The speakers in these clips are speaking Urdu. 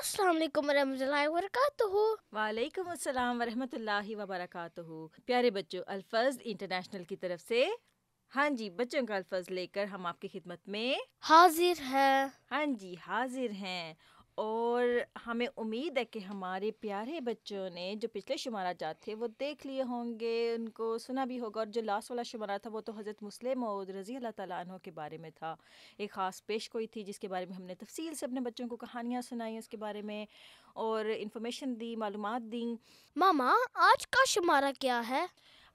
السلام علیکم ورحمۃ اللہ وبرکاتہ۔ وعلیکم السلام ورحمۃ اللہ وبرکاتہ۔ پیارے بچوں، الفظ انٹرنیشنل کی طرف سے ہاں جی بچوں کا الفظ لے کر ہم آپ کی خدمت میں حاضر ہے۔ ہاں جی حاضر ہیں، اور ہمیں امید ہے کہ ہمارے پیارے بچوں نے جو پچھلے شمارات جات تھے وہ دیکھ لیے ہوں گے، ان کو سنا بھی ہوگا، اور جو لاسٹ والا شمارہ تھا وہ تو حضرت مسلم موعود رضی اللہ تعالیٰ عنہ کے بارے میں تھا۔ ایک خاص پیش گوئی تھی جس کے بارے میں ہم نے تفصیل سے اپنے بچوں کو کہانیاں سنائیں اس کے بارے میں، اور انفارمیشن دی، معلومات دیں۔ ماما آج کا شمارہ کیا ہے؟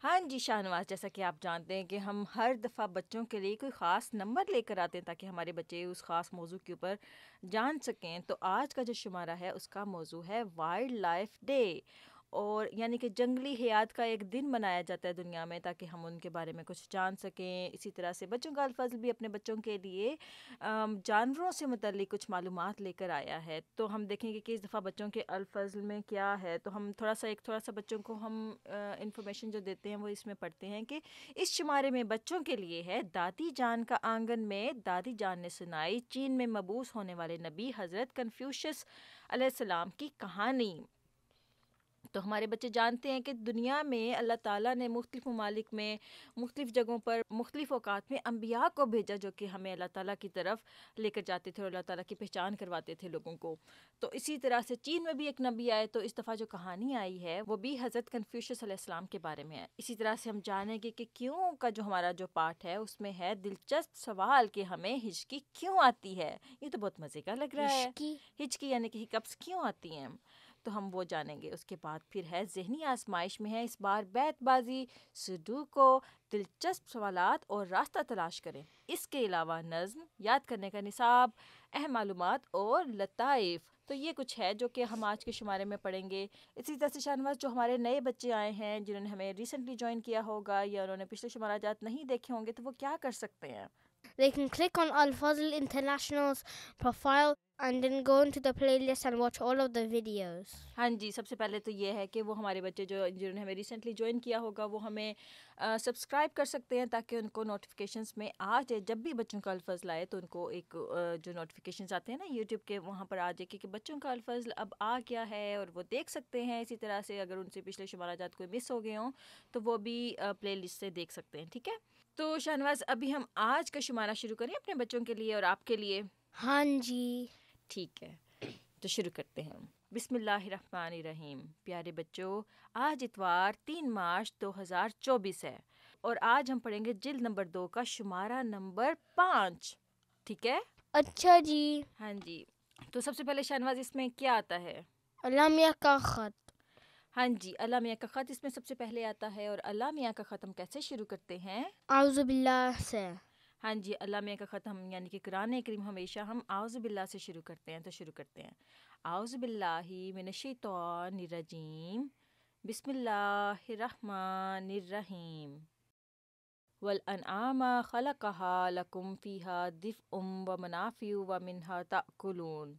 ہاں جی شاہنواز، جیسا کہ آپ جانتے ہیں کہ ہم ہر دفعہ بچوں کے لیے کوئی خاص نمبر لے کر آتے ہیں تاکہ ہمارے بچے اس خاص موضوع کے اوپر جان سکیں۔ تو آج کا جو شمارہ ہے اس کا موضوع ہے وائلڈ لائف ڈے، اور یعنی کہ جنگلی حیات کا ایک دن منایا جاتا ہے دنیا میں تاکہ ہم ان کے بارے میں کچھ جان سکیں۔ اسی طرح سے بچوں کا الفظ بھی اپنے بچوں کے لیے جانوروں سے متعلق کچھ معلومات لے کر آیا ہے، تو ہم دیکھیں گے کہ اس دفعہ بچوں کے الفظ میں کیا ہے۔ تو ہم تھوڑا سا بچوں کو ہم انفارمیشن جو دیتے ہیں وہ اس میں پڑھتے ہیں کہ اس شمارے میں بچوں کے لیے ہے دادی جان کا آنگن میں دادی جان نے سنائی چین میں مبعوث ہونے والے نبی حضرت کنفیوشس علیہ السلام کی کہانی۔ تو ہمارے بچے جانتے ہیں کہ دنیا میں اللہ تعالیٰ نے مختلف ممالک میں مختلف جگہوں پر مختلف اوقات میں انبیاء کو بھیجا جو کہ ہمیں اللہ تعالیٰ کی طرف لے کر جاتے تھے اور اللہ تعالیٰ کی پہچان کرواتے تھے لوگوں کو۔ تو اسی طرح سے چین میں بھی ایک نبی آئے، تو اس دفعہ جو کہانی آئی ہے وہ بھی حضرت کنفیوشس علیہ السلام کے بارے میں ہے۔ اسی طرح سے ہم جانیں گے کہ کیوں کا جو ہمارا جو پارٹ ہے اس میں ہے دلچسپ سوال کہ ہمیں ہچکی کیوں آتی ہے۔ یہ تو بہت مزے کا لگ رہا ہے، ہچکی یعنی کہ ہکپس کیوں آتی ہیں، تو ہم وہ جانیں گے۔ اس کے بعد پھر ہے ذہنی آزمائش میں ہے اس بار بیت بازی، سڈوکو، دلچسپ سوالات اور راستہ تلاش کریں۔ اس کے علاوہ نظم، یاد کرنے کا نصاب، اہم معلومات اور لطائف۔ تو یہ کچھ ہے جو کہ ہم آج کے شمارے میں پڑھیں گے۔ اسی طرح سے شاہنواز، جو ہمارے نئے بچے آئے ہیں جنہوں نے ہمیں ریسنٹلی جوائن کیا ہوگا یا انہوں نے پچھلے شمارات نہیں دیکھے ہوں گے، تو وہ کیا کر سکتے ہیں؟ They can click on Al Fazl International's profile and then go into the playlist and watch all of the videos. ہاں جی، سب سے پہلے تو یہ ہے کہ وہ ہمارے بچے جنہوں نے ہمیں ریسنٹلی جوائن کیا ہوگا وہ ہمیں سبسکرائب کر سکتے ہیں تاکہ ان کو نوٹیفیکیشنز میں آ جائے، جب بھی بچوں کا الفظ لائے تو ان کو ایک جو نوٹیفیکیشنز آتے ہیں نا یوٹیوب کے، وہاں پر آ جائے کہ بچوں کا الفظ اب آ گیا ہے، اور وہ دیکھ سکتے ہیں۔ اسی طرح سے اگر ان سے پچھلے شمارات کوئی مس ہو گئے ہوں تو وہ بھی پلے لسٹ سے دیکھ سکتے ہیں، ٹھیک ہے؟ تو شاہنواز، ابھی ہم آج کا شمارہ شروع کریں اپنے بچوں کے لیے اور آپ کے لیے؟ ہاں جی ٹھیک ہے، تو شروع کرتے ہیں۔ بسم اللہ الرحمن الرحیم۔ پیارے بچوں، آج اتوار 3 مارچ 2024 ہے، اور آج ہم پڑھیں گے جلد نمبر 2 کا شمارہ نمبر 5، ٹھیک ہے؟ اچھا جی۔ ہاں جی، تو سب سے پہلے شاہنواز اس میں کیا آتا ہے؟ اللہ میاں کا خط۔ ہاں جی، اللہ میاں کا خط اس میں سب سے پہلے آتا ہے، اور اللہ میاں کا خط ہم کیسے شروع کرتے ہیں؟ اعوذ باللہ سے۔ ہاں جی، اللہ میاں کا خط ہم یعنی کہ قرآن کریم ہمیشہ ہم اعوذ باللہ سے شروع کرتے ہیں، تو شروع کرتے ہیں۔ اعوذ باللہ من الشیطان الرجیم، بسم اللہ الرحمن الرحیم۔ والانعام خلقها لکم فیہا دفء ومنافع ومنہا تأکلون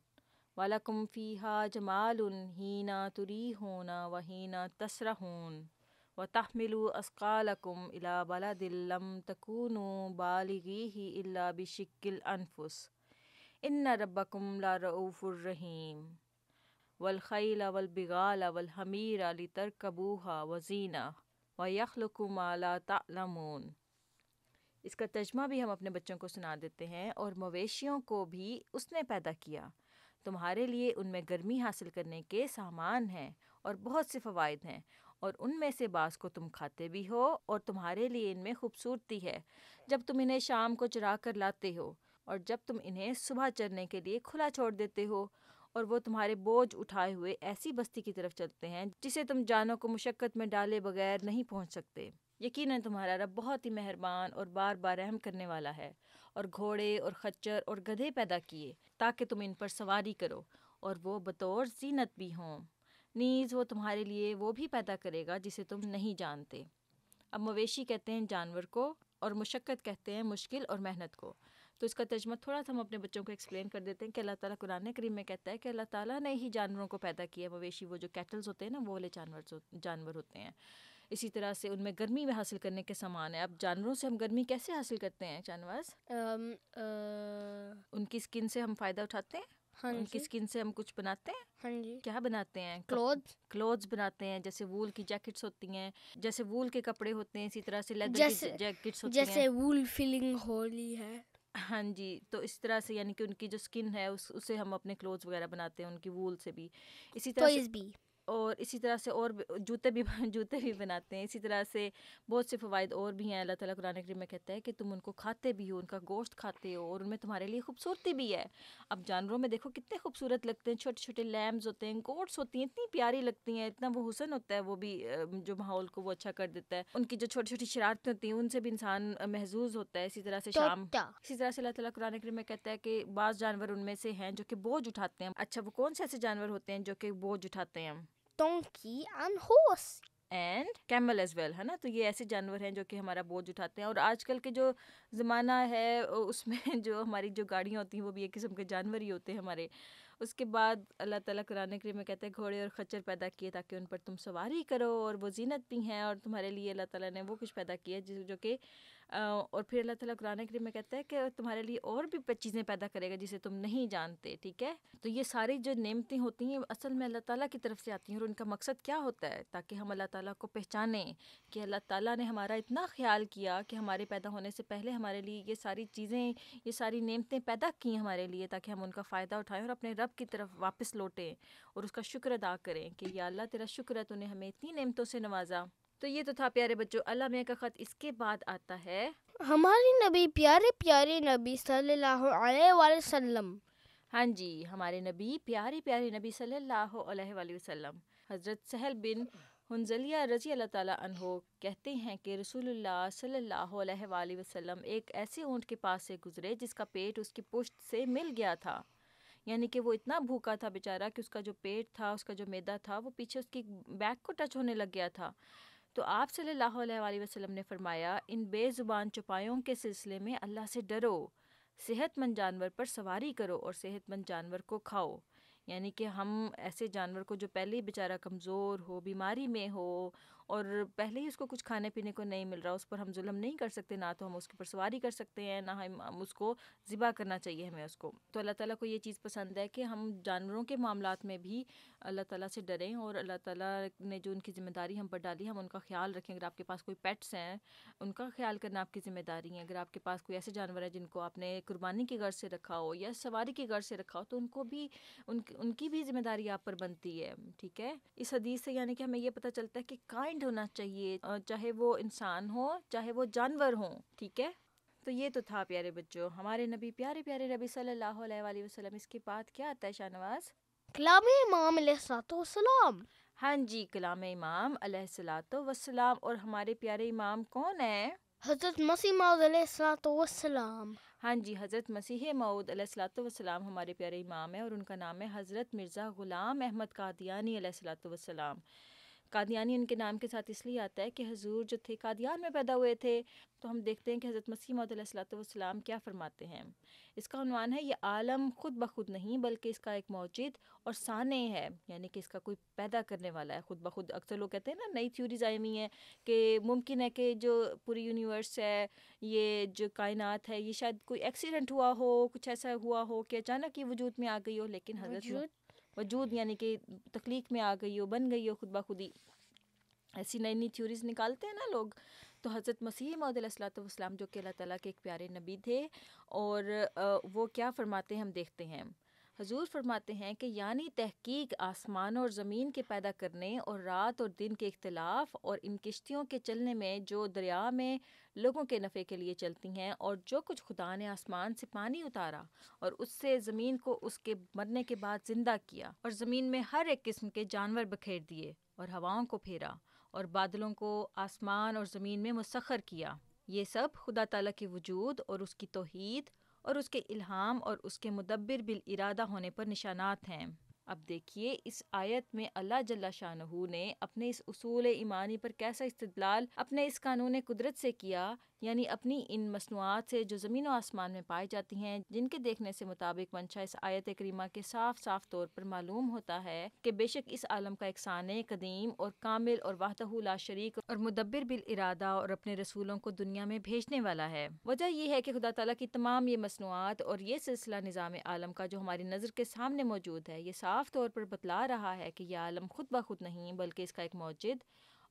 ولکم فیہا جمال حین تریحون وحین تسرحون وَتَحْمِلُوا أَثْقَالَكُمْ إِلَىٰ بَلَدٍ لَّمْ تَكُونُوا بَالِغِيهِ إِلَّا بِشِقِّ الْأَنفُسِ إِنَّ رَبَّكُمْ لَرَءُوفٌ رَحِيمٌ وَالْخَيْلَ وَالْبِغَالَ وَالْحَمِيرَ لِتَرْكَبُوهَا وَزِينَةً وَيَخْلُقُ مَا لَا تَعْلَمُونَ۔ اس کا ترجمہ بھی ہم اپنے بچوں کو سنا دیتے ہیں۔ اور مویشیوں کو بھی اس نے پیدا کیا، تمہارے لیے ان میں گرمی حاصل کرنے کے سامان ہیں اور بہت سے فوائد ہیں، اور ان میں سے بعض کو تم کھاتے بھی ہو، اور تمہارے لیے ان میں خوبصورتی ہے جب تم انہیں شام کو چرا کر لاتے ہو، اور جب تم انہیں صبح چرنے کے لیے کھلا چھوڑ دیتے ہو، اور وہ تمہارے بوجھ اٹھائے ہوئے ایسی بستی کی طرف چلتے ہیں جسے تم جانوں کو مشقت میں ڈالے بغیر نہیں پہنچ سکتے۔ یقیناً تمہارا رب بہت ہی مہربان اور بار بار رحم کرنے والا ہے۔ اور گھوڑے اور خچر اور گدھے پیدا کیے تاکہ تم ان پر سواری کرو، اور وہ بطور زینت بھی ہوں۔ نیز وہ تمہارے لیے وہ بھی پیدا کرے گا جسے تم نہیں جانتے۔ اب مویشی کہتے ہیں جانور کو، اور مشقت کہتے ہیں مشکل اور محنت کو۔ تو اس کا ترجمہ تھوڑا سا ہم اپنے بچوں کو ایکسپلین کر دیتے ہیں کہ اللہ تعالیٰ قرآن کریم میں کہتا ہے کہ اللہ تعالیٰ نے ہی جانوروں کو پیدا کیا ہے۔ مویشی وہ جو کیٹلز ہوتے ہیں نا، وہ والے جانور ہوتے ہیں۔ اسی طرح سے ان میں گرمی میں حاصل کرنے کے سامان ہے۔ اب جانوروں سے ہم گرمی کیسے حاصل کرتے ہیں شاہنواز؟ ان کی اسکن سے ہم فائدہ اٹھاتے ہیں۔ ہاں ان کی جی اسکن سے ہم کچھ بناتے ہیں. ہاں جی کیا بناتے ہیں؟ کلوتھ بناتے ہیں. جیسے وول کی جیکٹس ہوتی ہیں, جیسے وول کے کپڑے ہوتے ہیں, اسی طرح سے لیدر کی جیسے جیکٹس ہوتی ہیں. جیسے وول فیلنگ ہولی ہے. ہاں جی, تو اس طرح سے یعنی کہ ان کی جو اسکن ہے اسے ہم اپنے کلوتھس وغیرہ بناتے ہیں, ان کی وول سے بھی. اسی طرح سے ٹوائز بھی. اور اسی طرح سے اور جوتے بھی بناتے ہیں. اسی طرح سے بہت سے فوائد اور بھی ہیں. اللہ تعالیٰ قرآن کریم میں کہتا ہے کہ تم ان کو کھاتے بھی ہو, ان کا گوشت کھاتے ہو, اور ان میں تمہارے لیے خوبصورتی بھی ہے. اب جانوروں میں دیکھو کتنے خوبصورت لگتے ہیں, چھوٹے چھوٹے لیمز ہوتے ہیں, گوٹس ہوتی ہیں, اتنی پیاری لگتی ہیں, اتنا وہ حسن ہوتا ہے, وہ بھی جو ماحول کو وہ اچھا کر دیتا ہے. ان کی جو چھوٹی چھوٹی شرارتیں ہوتی ہیں ان سے بھی انسان محظوظ ہوتا ہے. اسی طرح سے اسی طرح سے اللہ تعالیٰ قرآن کریم میں کہتا ہے کہ بعض جانور ان میں سے ہیں جو کہ بوجھ اٹھاتے ہیں. اچھا, وہ کون سے ایسے جانور ہوتے ہیں جو کہ بوجھ اٹھاتے ہیں؟ donkey and horse and camel as well, ہے نا. تو یہ ایسے جانور ہیں جو کہ ہمارا بوجھ اٹھاتے ہیں. اور آج کل کے جو زمانہ ہے اس میں جو ہماری جو گاڑیاں ہوتی ہیں وہ بھی ایک قسم کے جانور ہی ہوتے ہیں ہمارے. اس کے بعد اللہ تعالیٰ قرآن کریم میں کہتے ہیں گھوڑے اور خچر پیدا کیے تاکہ ان پر تم سواری کرو, اور وہ زینت بھی ہیں, اور تمہارے لیے اللہ تعالیٰ نے وہ کچھ پیدا کیا جو کہ اور پھر اللہ تعالیٰ قرآن کریم میں کہتا ہے کہ تمہارے لیے اور بھی چیزیں پیدا کرے گا جسے تم نہیں جانتے. ٹھیک ہے, تو یہ ساری جو نعمتیں ہوتی ہیں اصل میں اللہ تعالیٰ کی طرف سے آتی ہیں, اور ان کا مقصد کیا ہوتا ہے؟ تاکہ ہم اللہ تعالیٰ کو پہچانیں کہ اللہ تعالیٰ نے ہمارا اتنا خیال کیا کہ ہمارے پیدا ہونے سے پہلے ہمارے لیے یہ ساری چیزیں, یہ ساری نعمتیں پیدا کی ہمارے لیے, تاکہ ہم ان کا فائدہ اٹھائیں اور اپنے رب کی طرف واپس لوٹیں اور اس کا شکر ادا کریں کہ یا اللہ تیرا شکر ہے, تو نے ہمیں اتنی نعمتوں سے نوازا. تو یہ تو تھا پیارے بچوں اللہ میاں کا خط. اس کے بعد آتا ہے ہمارے نبی, پیارے نبی صلی اللہ علیہ وآلہ وسلم. ہاں جی, ہمارے نبی پیارے نبی صلی اللہ علیہ وآلہ وسلم. حضرت سہل بن حنظلیہ رضی اللہ تعالیٰ عنہ کہتے ہیں کہ رسول اللہ صلی اللہ علیہ وآلہ وسلم ایک ایسے اونٹ کے پاس سے گزرے جس کا پیٹ اس کی پشت سے مل گیا تھا. یعنی کہ وہ اتنا بھوکا تھا بیچارہ کہ اس کا جو پیٹ تھا, اس کا جو معدہ تھا, وہ پیچھے اس کی بیک کو ٹچ ہونے لگ گیا تھا. تو آپ صلی اللہ علیہ وآلہ وسلم نے فرمایا, ان بے زبان چوپایوں کے سلسلے میں اللہ سے ڈرو, صحت مند جانور پر سواری کرو اور صحت مند جانور کو کھاؤ. یعنی کہ ہم ایسے جانور کو جو پہلے ہی بیچارہ کمزور ہو, بیماری میں ہو, اور پہلے ہی اس کو کچھ کھانے پینے کو نہیں مل رہا, اس پر ہم ظلم نہیں کر سکتے, نہ تو ہم اس کے پر سواری کر سکتے ہیں, نہ ہم اس کو ذبح کرنا چاہیے ہمیں اس کو. تو اللہ تعالیٰ کو یہ چیز پسند ہے کہ ہم جانوروں کے معاملات میں بھی اللہ تعالیٰ سے ڈریں, اور اللہ تعالیٰ نے جو ان کی ذمہ داری ہم پر ڈالی ہم ان کا خیال رکھیں. اگر آپ کے پاس کوئی پیٹس ہیں ان کا خیال کرنا آپ کی ذمہ داری ہے. اگر آپ کے پاس کوئی ایسے جانور ہیں جن کو آپ نے قربانی کی غرض سے رکھا ہو یا سواری کی غرض سے رکھا ہو, تو ان کو بھی ان کی بھی ذمہ داری آپ پر بنتی ہے. ٹھیک ہے, اس حدیث سے یعنی کہ ہمیں یہ پتہ چلتا ہے کہ کائنڈ ہونا چاہیے, چاہے وہ انسان ہو چاہے وہ جانور ہوں. ٹھیک ہے, تو یہ تو تھا پیارے بچوں ہمارے نبی پیارے نبی صلی اللہ علیہ وآلہ وسلم. اس کے بعد کیا آتا ہے شاہ نواز؟ کلام امام علیہ الصلوۃ والسلام. ہاں جی, کلام امام علیہ الصلوۃ والسلام. اور ہمارے پیارے امام کون ہیں؟ حضرت مسیح موعود علیہ الصلوۃ والسلام. ہاں جی, حضرت مسیح موعود علیہ الصلوۃ والسلام ہمارے پیارے امام ہیں, اور ان کا نام ہے حضرت مرزا غلام احمد قادیانی علیہ الصلوۃ والسلام. قادیانی ان کے نام کے ساتھ اس لیے آتا ہے کہ حضور جو تھے قادیان میں پیدا ہوئے تھے. تو ہم دیکھتے ہیں کہ حضرت مسیح موعود علیہ الصلوۃ والسلام کیا فرماتے ہیں. اس کا عنوان ہے یہ عالم خود بخود نہیں بلکہ اس کا ایک موجد اور صانع ہے, یعنی کہ اس کا کوئی پیدا کرنے والا ہے خود بخود. اکثر لوگ کہتے ہیں نا, نئی تھیوریز آئی ہوئی ہیں کہ ممکن ہے کہ جو پوری یونیورس ہے, یہ جو کائنات ہے, یہ شاید کوئی ایکسیڈنٹ ہوا ہو, کچھ ایسا ہوا ہو کہ اچانک یہ وجود میں آ گئی ہو. لیکن حضرت وجود یعنی کہ تخلیق میں آ گئی ہو, بن گئی ہو خود بخود ہی. ایسی نئی تھیوریز نکالتے ہیں نا لوگ. تو حضرت مسیح موعود علیہ الصلوۃ والسلام جو کہ اللہ تعالیٰ کے ایک پیارے نبی تھے, اور وہ کیا فرماتے ہیں ہم دیکھتے ہیں. حضور فرماتے ہیں کہ یعنی تحقیق آسمان اور زمین کے پیدا کرنے اور رات اور دن کے اختلاف اور ان کشتیوں کے چلنے میں جو دریا میں لوگوں کے نفع کے لیے چلتی ہیں, اور جو کچھ خدا نے آسمان سے پانی اتارا اور اس سے زمین کو اس کے مرنے کے بعد زندہ کیا, اور زمین میں ہر ایک قسم کے جانور بکھیر دیے, اور ہواؤں کو پھیرا, اور بادلوں کو آسمان اور زمین میں مسخر کیا. یہ سب خدا تعالیٰ کے وجود اور اس کی توحید اور اس کے الہام اور اس کے مدبر بالارادہ ہونے پر نشانات ہیں. اب دیکھیے اس آیت میں اللہ جل شانہ نے اپنے اس اصول ایمانی پر کیسا استدلال اپنے اس قانون قدرت سے کیا یعنی اپنی ان مصنوعات سے جو زمین و آسمان میں پائی جاتی ہیں، جن کے دیکھنے سے مطابق منشا اس آیت کریمہ کے صاف صاف طور پر معلوم ہوتا ہے کہ بے شک اس عالم کا ایک ثانی قدیم اور کامل اور وحدہ لا شریک اور مدبر بالارادہ اور اپنے رسولوں کو دنیا میں بھیجنے والا ہے۔ وجہ یہ ہے کہ خدا تعالیٰ کی تمام یہ مصنوعات اور یہ سلسلہ نظام عالم کا جو ہماری نظر کے سامنے موجود ہے، یہ صاف طور پر بتلا رہا ہے کہ یہ عالم خود بخود نہیں بلکہ اس کا ایک موجد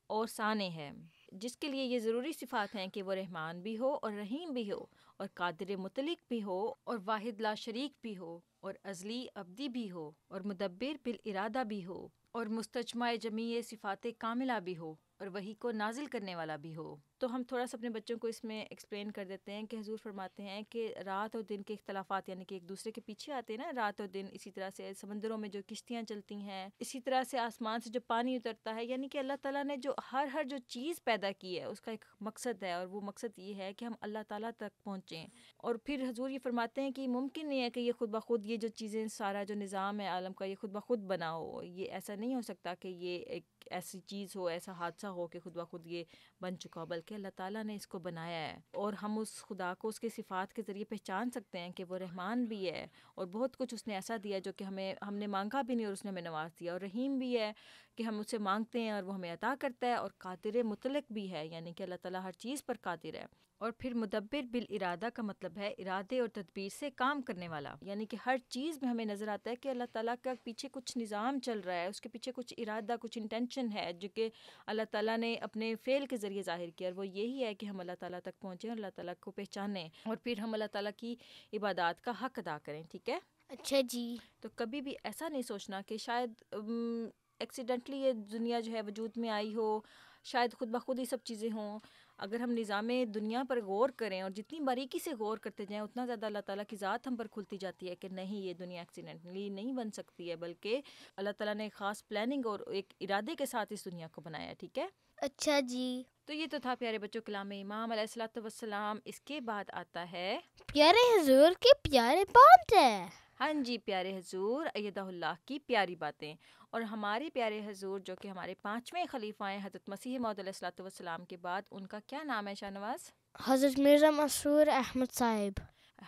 اور ثانی ہے، جس کے لیے یہ ضروری صفات ہیں کہ وہ رحمان بھی ہو اور رحیم بھی ہو اور قادر مطلق بھی ہو اور واحد لا شریک بھی ہو اور ازلی ابدی بھی ہو اور مدبر بالارادہ بھی ہو اور مستجمع جمیع صفات کاملہ بھی ہو اور وحی کو نازل کرنے والا بھی ہو۔ تو ہم تھوڑا سا اپنے بچوں کو اس میں ایکسپلین کر دیتے ہیں کہ حضور فرماتے ہیں کہ رات اور دن کے اختلافات یعنی کہ ایک دوسرے کے پیچھے آتے ہیں نا، رات اور دن، اسی طرح سے سمندروں میں جو کشتیاں چلتی ہیں، اسی طرح سے آسمان سے جو پانی اترتا ہے، یعنی کہ اللہ تعالیٰ نے جو ہر جو چیز پیدا کی ہے اس کا ایک مقصد ہے، اور وہ مقصد یہ ہے کہ ہم اللہ تعالیٰ تک پہنچیں۔ اور پھر حضور یہ فرماتے ہیں کہ ممکن نہیں ہے کہ یہ خود بخود یہ جو چیزیں، سارا جو نظام ہے عالم کا، یہ خود بخود بنا ہو، یہ ایسا نہیں ہو سکتا کہ یہ ایک ایسی چیز ہو، ایسا حادثہ ہو کہ خود بخود یہ بن چکا ہو، بلکہ اللہ تعالیٰ نے اس کو بنایا ہے، اور ہم اس خدا کو اس کے صفات کے ذریعے پہچان سکتے ہیں کہ وہ رحمان بھی ہے اور بہت کچھ اس نے ایسا دیا جو کہ ہم نے مانگا بھی نہیں اور اس نے ہمیں نواز دیا، اور رحیم بھی ہے کہ ہم اسے مانگتے ہیں اور وہ ہمیں عطا کرتا ہے، اور قادر مطلق بھی ہے یعنی کہ اللہ تعالیٰ ہر چیز پر قادر ہے۔ اور پھر مدبر بالارادہ کا مطلب ہے ارادے اور تدبیر سے کام کرنے والا، یعنی کہ ہر چیز میں ہمیں نظر آتا ہے کہ اللہ تعالیٰ کا پیچھے کچھ نظام چل رہا ہے، اس کے پیچھے کچھ ارادہ، کچھ انٹینشن ہے جو کہ اللہ تعالیٰ نے اپنے فعل کے ذریعے ظاہر کیا، اور وہ یہی ہے کہ ہم اللہ تعالیٰ تک پہنچیں اور اللہ تعالیٰ کو پہچانیں، اور پھر ہم اللہ تعالیٰ کی عبادات کا حق ادا کریں۔ ٹھیک ہے؟ اچھا جی۔ تو کبھی بھی ایسا نہیں سوچنا کہ شاید ایکسیڈنٹلی یہ دنیا جو ہے وجود میں آئی ہو، شاید خود بخود ہی سب چیزیں ہوں۔ اگر ہم نظام دنیا پر غور کریں اور جتنی باریکی سے غور کرتے جائیں، اتنا زیادہ اللہ تعالیٰ کی ذات ہم پر کھلتی جاتی ہے کہ نہیں، یہ دنیا ایکسیڈنٹلی نہیں بن سکتی ہے، بلکہ اللہ تعالیٰ نے ایک خاص پلاننگ اور ایک ارادے کے ساتھ اس دنیا کو بنایا ہے۔ ٹھیک ہے؟ اچھا جی۔ تو یہ تو تھا پیارے بچوں کلام امام علیہ الصلوۃ والسلام۔ اس کے بعد آتا ہے پیارے حضور کے پیارے بات ہے۔ ہاں جی، پیارے حضور ایدہ اللہ کی پیاری باتیں، اور ہمارے پیارے حضور جو کہ ہمارے 5ویں خلیفہ ہیں حضرت مسیح موعود علیہ الصلوۃ والسلام کے بعد، ان کا کیا نام ہے شاہنواز؟ حضرت مرزا مسرور احمد صاحب۔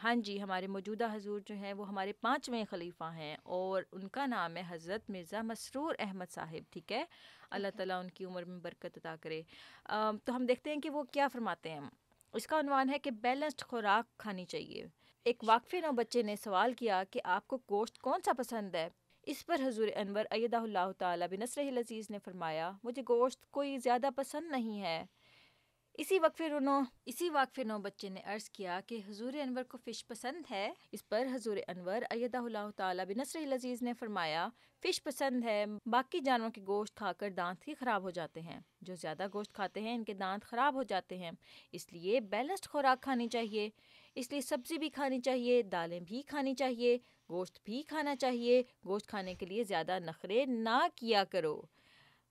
ہاں جی، ہمارے موجودہ حضور جو ہیں وہ ہمارے 5ویں خلیفہ ہیں، اور ان کا نام ہے حضرت مرزا مسرور احمد صاحب۔ ٹھیک ہے؟ اللہ تعالیٰ ان کی عمر میں برکت عطا کرے۔ تو ہم دیکھتے ہیں کہ وہ کیا فرماتے ہیں۔ اس کا عنوان ہے کہ بیلنسڈ خوراک کھانی چاہیے۔ ایک واقفے نو بچے نے سوال کیا کہ آپ کو گوشت کون سا پسند ہے؟ اس پر حضور انور ایدہ اللہ تعالیٰ بنصرہ العزیز نے فرمایا، مجھے گوشت کوئی زیادہ پسند نہیں ہے۔ اسی واقفے نو بچے نے عرض کیا کہ حضور انور کو فش پسند ہے؟ اس پر حضور انور ایدہ اللہ تعالیٰ بنصرہ العزیز نے فرمایا، فش پسند ہے، باقی جانوروں کے گوشت کھا کر دانت ہی خراب ہو جاتے ہیں، جو زیادہ گوشت کھاتے ہیں ان کے دانت خراب ہو جاتے ہیں، اس لیے بیلنسڈ خوراک کھانی چاہیے، اس لیے سبزی بھی کھانی چاہیے، دالیں بھی کھانی چاہیے، گوشت بھی کھانا چاہیے، گوشت کھانے کے لیے زیادہ نخرے نہ کیا کرو۔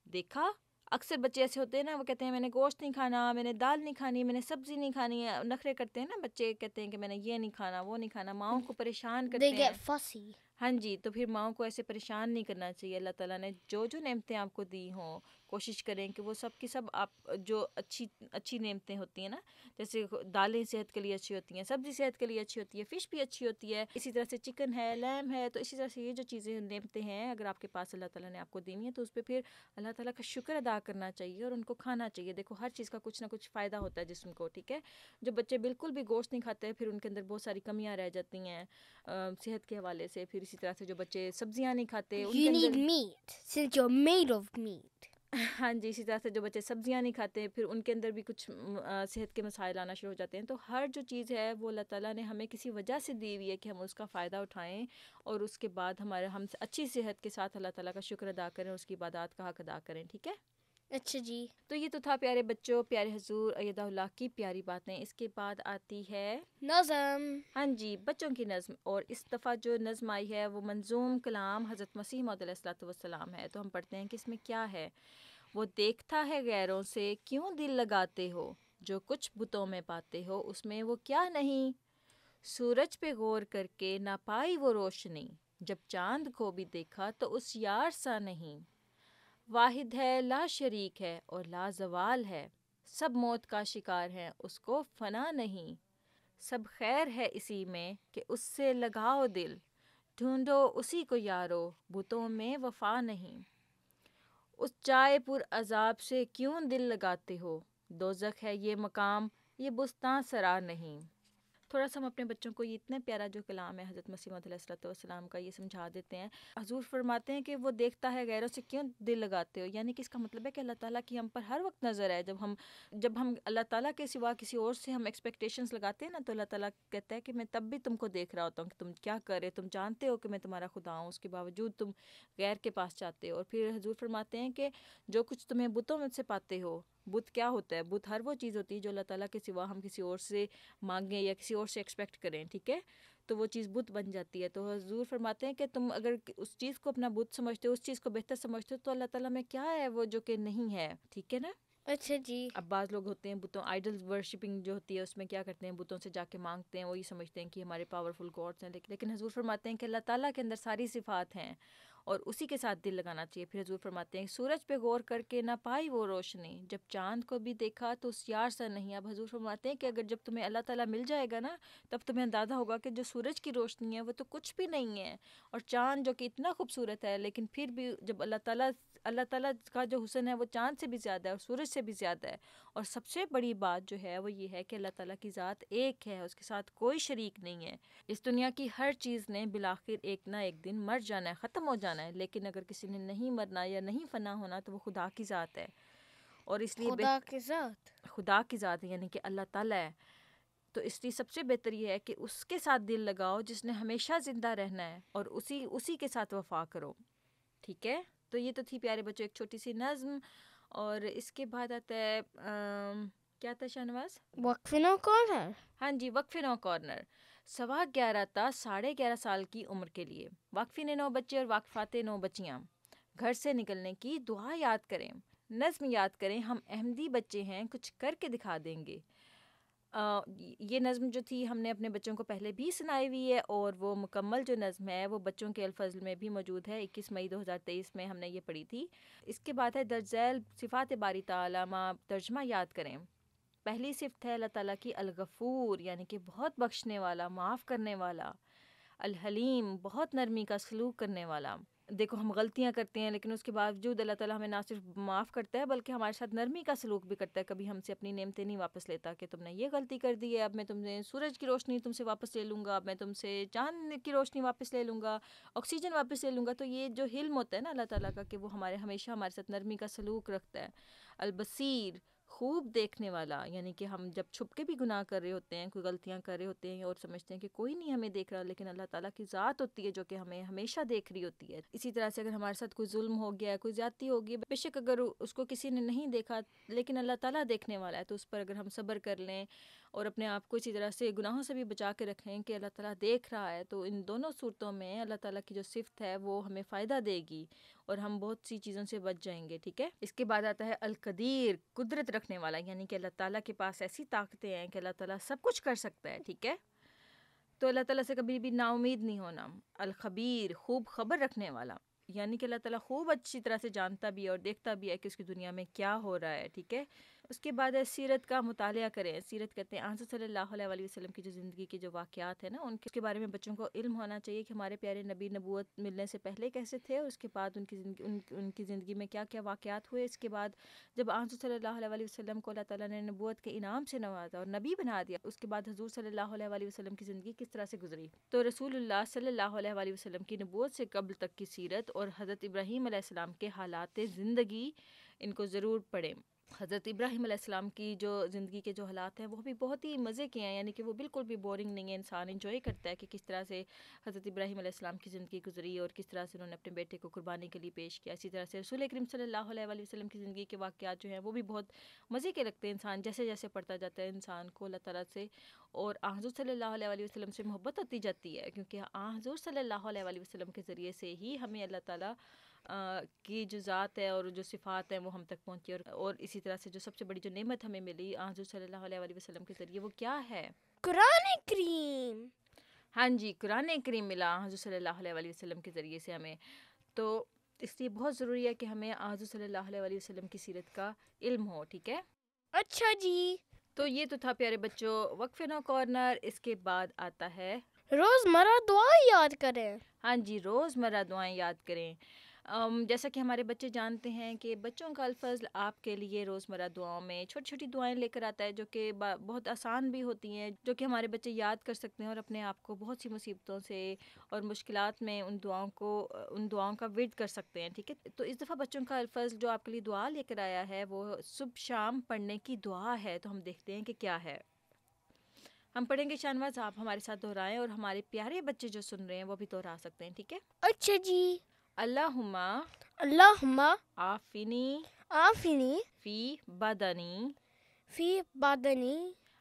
دیکھا، اکثر بچے ایسے ہوتے ہیں نا، وہ کہتے ہیں میں نے گوشت نہیں کھانا، میں نے دال نہیں کھانی، میں نے سبزی نہیں کھانی ہے، نخرے کرتے ہیں نا بچے، کہتے ہیں کہ میں نے یہ نہیں کھانا، وہ نہیں کھانا، ماؤں کو پریشان کرتے They ہیں۔ get fussy. ہاں جی، تو پھر ماؤں کو ایسے پریشان نہیں کرنا چاہیے۔ اللہ تعالیٰ نے جو نعمتیں آپ کو دی ہوں، کوشش کریں کہ وہ سب کی سب آپ جو اچھی نعمتیں ہوتی ہیں نا، جیسے دالیں صحت کے لیے اچھی ہوتی ہیں، سبزی صحت کے لیے اچھی ہوتی ہے، فش بھی اچھی ہوتی ہے، اسی طرح سے چکن ہے، لیم ہے، تو اسی طرح سے یہ جو چیزیں نعمتیں ہیں اگر آپ کے پاس اللہ تعالیٰ نے آپ کو دی ہیں تو اس پہ پھر اللہ تعالیٰ کا شکر ادا کرنا چاہیے اور ان کو کھانا چاہیے۔ دیکھو، ہر چیز کا کچھ نہ کچھ فائدہ ہوتا ہے جسم کو۔ ٹھیک ہے؟ جو بچے بالکل بھی گوشت نہیں کھاتے پھر ان کے اندر بہت ساری کمیاں رہ جاتی ہیں صحت کے حوالے سے۔ پھر اسی طرح سے جو بچے سبزیاں نہیں کھاتے ان کے You need another meat since you're made of meat. ہاں جی، اسی طرح سے جو بچے سبزیاں نہیں کھاتے پھر ان کے اندر بھی کچھ صحت کے مسائل آنا شروع ہو جاتے ہیں۔ تو ہر جو چیز ہے وہ اللہ تعالیٰ نے ہمیں کسی وجہ سے دی ہوئی ہے کہ ہم اس کا فائدہ اٹھائیں، اور اس کے بعد ہم اچھی صحت کے ساتھ اللہ تعالیٰ کا شکر ادا کریں، اس کی عبادات کا حق ادا کریں۔ ٹھیک ہے؟ اچھا جی۔ تو یہ تو تھا پیارے بچوں، پیارے حضور ایدہ اللہ کی پیاری باتیں۔ اس کے بعد آتی ہے نظم۔ ہاں جی، بچوں کی نظم، اور اس دفعہ جو نظم آئی ہے وہ منظوم کلام حضرت مسیح موعود علیہ الصلوۃ والسلام ہے۔ تو ہم پڑھتے ہیں کہ اس میں کیا ہے۔ وہ دیکھتا ہے غیروں سے کیوں دل لگاتے ہو، جو کچھ بتوں میں پاتے ہو اس میں وہ کیا نہیں، سورج پہ غور کر کے نہ پائی وہ روشنی، جب چاند کو بھی دیکھا تو اس یار سا نہیں، واحد ہے لا شریک ہے اور لا زوال ہے، سب موت کا شکار ہیں اس کو فنا نہیں، سب خیر ہے اسی میں کہ اس سے لگاؤ دل، ڈھونڈو اسی کو یارو بتوں میں وفا نہیں، اس چائے پر عذاب سے کیوں دل لگاتے ہو، دوزخ ہے یہ مقام یہ بستاں سرا نہیں۔ تھوڑا سا ہم اپنے بچوں کو یہ اتنا پیارا جو کلام ہے حضرت مسیح موعود علیہ الصلوۃ والسلام کا یہ سمجھا دیتے ہیں۔ حضور فرماتے ہیں کہ وہ دیکھتا ہے غیروں سے کیوں دل لگاتے ہو، یعنی کہ اس کا مطلب ہے کہ اللہ تعالیٰ کی ہم پر ہر وقت نظر ہے۔ جب ہم اللہ تعالیٰ کے سوا کسی اور سے ہم ایکسپیکٹیشنز لگاتے ہیں نا، تو اللہ تعالیٰ کہتا ہے کہ میں تب بھی تم کو دیکھ رہا ہوتا ہوں کہ تم کیا کر رہے، تم جانتے ہو کہ میں تمہارا خدا ہوں، اس کے باوجود تم غیر کے پاس جاتے ہو۔ اور پھر حضور فرماتے ہیں کہ جو کچھ تمہیں بتوں میں سے پاتے ہو، بت کیا ہوتا ہے؟ بت ہر وہ چیز ہوتی ہے جو اللہ تعالیٰ کے سوا ہم کسی اور سے مانگیں یا کسی اور سے ایکسپیکٹ کریں، ٹھیک ہے؟ تو وہ چیز بت بن جاتی ہے۔ تو حضور فرماتے ہیں کہ تم اگر اس چیز کو اپنا بت سمجھتے ہو، اس چیز کو بہتر سمجھتے ہو، تو اللہ تعالیٰ میں کیا ہے وہ جو کہ نہیں ہے، ٹھیک ہے نا؟ اچھا جی۔ اب بعض لوگ ہوتے ہیں بتوں آئیڈل ورشپنگ جو ہوتی ہے اس میں کیا کرتے ہیں، بتوں سے جا کے مانگتے ہیں، وہی سمجھتے ہیں کہ ہمارے پاورفل گاڈس ہیں، لیکن حضور فرماتے ہیں کہ اللہ تعالیٰ کے اندر ساری صفات ہیں اور اسی کے ساتھ دل لگانا چاہیے۔ پھر حضور فرماتے ہیں سورج پہ غور کر کے نہ پائی وہ روشنی، جب چاند کو بھی دیکھا تو اس یار سا نہیں۔ اب حضور فرماتے ہیں کہ اگر جب تمہیں اللہ تعالیٰ مل جائے گا نا، تب تمہیں اندازہ ہوگا کہ جو سورج کی روشنی ہے وہ تو کچھ بھی نہیں ہے، اور چاند جو کہ اتنا خوبصورت ہے، لیکن پھر بھی جب اللہ تعالیٰ کا جو حسن ہے وہ چاند سے بھی زیادہ ہے اور سورج سے بھی زیادہ ہے۔ اور سب سے بڑی بات جو ہے وہ یہ ہے کہ اللہ تعالیٰ کی ذات ایک ہے، اس کے ساتھ کوئی شریک نہیں ہے۔ اس دنیا کی ہر چیز نے بالآخر ایک نہ ایک دن مر جانا ہے، ختم ہو جانا ہے، لیکن اگر کسی نے نہیں مرنا یا نہیں فنا ہونا تو وہ خدا کی ذات ہے۔ اور اس لیے خدا کی ذات ہے، یعنی کہ اللہ تعالیٰ ہے۔ تو اس لیے سب سے بہتر یہ ہے کہ اس کے ساتھ دل لگاؤ جس نے ہمیشہ زندہ رہنا ہے، اور اسی کے ساتھ وفا کرو، ٹھیک ہے؟ تو یہ تو تھی پیارے بچوں ایک چھوٹی سی نظم، اور اس کے بعد آتا ہے کیا تھا شاہنواز؟ وقفے نو کارنر۔ ہاں جی، وقفے نو کارنر۔ 11:15 تا 11:30 سال کی عمر کے لیے واقفی نے 9 بچے اور واقفات 9 بچیاں گھر سے نکلنے کی دعا یاد کریں، نظم یاد کریں، ہم احمدی بچے ہیں کچھ کر کے دکھا دیں گے۔ یہ نظم جو تھی ہم نے اپنے بچوں کو پہلے بھی سنائی ہوئی ہے، اور وہ مکمل جو نظم ہے وہ بچوں کے الفضل میں بھی موجود ہے، 21 مئی 2023 میں ہم نے یہ پڑھی تھی۔ اس کے بعد ہے درج ذیل صفات باری تعالیٰ ما ترجمہ یاد کریں۔ پہلی صفت ہے اللہ تعالیٰ کی الغفور، یعنی کہ بہت بخشنے والا، معاف کرنے والا، الحلیم بہت نرمی کا سلوک کرنے والا۔ دیکھو ہم غلطیاں کرتے ہیں لیکن اس کے باوجود اللہ تعالیٰ ہمیں نہ صرف معاف کرتا ہے بلکہ ہمارے ساتھ نرمی کا سلوک بھی کرتا ہے، کبھی ہم سے اپنی نعمتیں نہیں واپس لیتا کہ تم نے یہ غلطی کر دی ہے، اب میں تم نے سورج کی روشنی تم سے واپس لے لوں گا، اب میں تم سے چاند کی روشنی واپس لے لوں گا، آکسیجن واپس لے لوں گا۔ تو یہ جو حلم ہوتا ہے نا اللہ تعالیٰ کا کہ وہ ہمیشہ ہمارے ساتھ نرمی کا سلوک رکھتا ہے۔ البصیر خوب دیکھنے والا، یعنی کہ ہم جب چھپ کے بھی گناہ کر رہے ہوتے ہیں، کوئی غلطیاں کر رہے ہوتے ہیں اور سمجھتے ہیں کہ کوئی نہیں ہمیں دیکھ رہا، لیکن اللہ تعالیٰ کی ذات ہوتی ہے جو کہ ہمیں ہمیشہ دیکھ رہی ہوتی ہے۔ اسی طرح سے اگر ہمارے ساتھ کوئی ظلم ہو گیا ہے، کوئی زیادتی ہو گئی، بے شک اگر اس کو کسی نے نہیں دیکھا لیکن اللہ تعالیٰ دیکھنے والا ہے، تو اس پر اگر ہم صبر کر لیں اور اپنے آپ کو اسی طرح سے گناہوں سے بھی بچا کے رکھیں کہ اللہ تعالیٰ دیکھ رہا ہے، تو ان دونوں صورتوں میں اللہ تعالیٰ کی جو صفت ہے وہ ہمیں فائدہ دے گی اور ہم بہت سی چیزوں سے بچ جائیں گے، ٹھیک ہے؟ اس کے بعد آتا ہے القدیر قدرت رکھنے والا، یعنی کہ اللہ تعالیٰ کے پاس ایسی طاقتیں ہیں کہ اللہ تعالیٰ سب کچھ کر سکتا ہے، ٹھیک ہے؟ تو اللہ تعالیٰ سے کبھی بھی نا امید نہیں ہونا۔ الخبیر خوب خبر رکھنے والا، یعنی کہ اللہ تعالیٰ خوب اچھی طرح سے جانتا بھی ہے اور دیکھتا بھی ہے کہ اس کی دنیا میں کیا ہو رہا ہے، ٹھیک ہے؟ اس کے بعد ہے سیرت کا مطالعہ کریں۔ سیرت کہتے ہیں حضرت صلی اللہ علیہ وسلم کی جو زندگی کے جو واقعات ہیں نا، ان کے بارے میں بچوں کو علم ہونا چاہیے کہ ہمارے پیارے نبی نبوت ملنے سے پہلے کیسے تھے، اور اس کے بعد ان کی زندگی میں کیا کیا واقعات ہوئے۔ اس کے بعد جب حضور صلی اللہ علیہ وسلم کو اللہ تعالیٰ نے نبوت کے انعام سے نوازا اور نبی بنا دیا، اس کے بعد حضور صلی اللہ علیہ وسلم کی زندگی کس طرح سے گزری۔ تو رسول اللہ صلی اللہ علیہ وسلم کی نبوت سے قبل تک کی سیرت اور حضرت ابراہیم علیہ السلام کے حالات زندگی ان کو ضرور پڑھیں۔ حضرت ابراہیم علیہ السلام کی جو زندگی کے جو حالات ہیں وہ بھی بہت ہی مزے کے ہیں، یعنی کہ وہ بالکل بھی بورنگ نہیں ہے، انسان انجوائے کرتا ہے کہ کس طرح سے حضرت ابراہیم علیہ السلام کی زندگی گزری اور کس طرح سے انہوں نے اپنے بیٹے کو قربانی کے لیے پیش کیا۔ اسی طرح سے رسول کریم صلی اللہ علیہ وسلم کی زندگی کے واقعات جو ہیں وہ بھی بہت مزے کے لگتے ہیں، انسان جیسے جیسے پڑھتا جاتا ہے انسان کو اللہ تعالیٰ سے اور حضور صلی اللہ علیہ وسلم سے محبت ہوتی جاتی ہے، کیونکہ حضور صلی اللہ علیہ وسلم کے ذریعے سے ہی ہمیں اللہ تعالیٰ کی جو ذات ہے اور جو صفات ہیں وہ ہم تک پہنچی، اور اسی طرح سے جو سب سے بڑی جو نعمت ہمیں ملی حضور صلی اللہ علیہ وسلم کے ذریعے وہ کیا ہے؟ قرآن کریم۔ ہاں جی، قرآن کریم ملا حضور صلی اللہ علیہ وسلم کے ذریعے سے ہمیں۔ تو اس لیے بہت ضروری ہے کہ ہمیں حضور صلی اللہ علیہ وسلم کی سیرت کا علم ہو، ٹھیک ہے؟ اچھا جی. تو یہ تو تھا پیارے بچوں وقفے نو کارنر. اس کے بعد آتا ہے روزمرہ دعا یاد کریں. ہاں جی روزمرہ دعائیں یاد کریں. جیسا کہ ہمارے بچے جانتے ہیں کہ بچوں کا الفضل آپ کے لیے روزمرہ دعاؤں میں چھوٹی چھوٹی دعائیں لے کر آتا ہے جو کہ بہت آسان بھی ہوتی ہیں, جو کہ ہمارے بچے یاد کر سکتے ہیں اور اپنے آپ کو بہت سی مصیبتوں سے اور مشکلات میں ان دعاؤں کا ورد کر سکتے ہیں. ٹھیک ہے, تو اس دفعہ بچوں کا الفضل جو آپ کے لیے دعا لے کر آیا ہے وہ صبح شام پڑھنے کی دعا ہے. تو ہم دیکھتے ہیں کہ کیا ہے. ہم پڑھیں گے شانواز, آپ ہمارے ساتھ دہرائیں اور ہمارے پیارے بچے جو سن رہے ہیں وہ بھی دہرا سکتے ہیں. ٹھیک ہے. اچھا جی. اللہم اللہم عافنی عافنی فی بدنی. فی بدنی.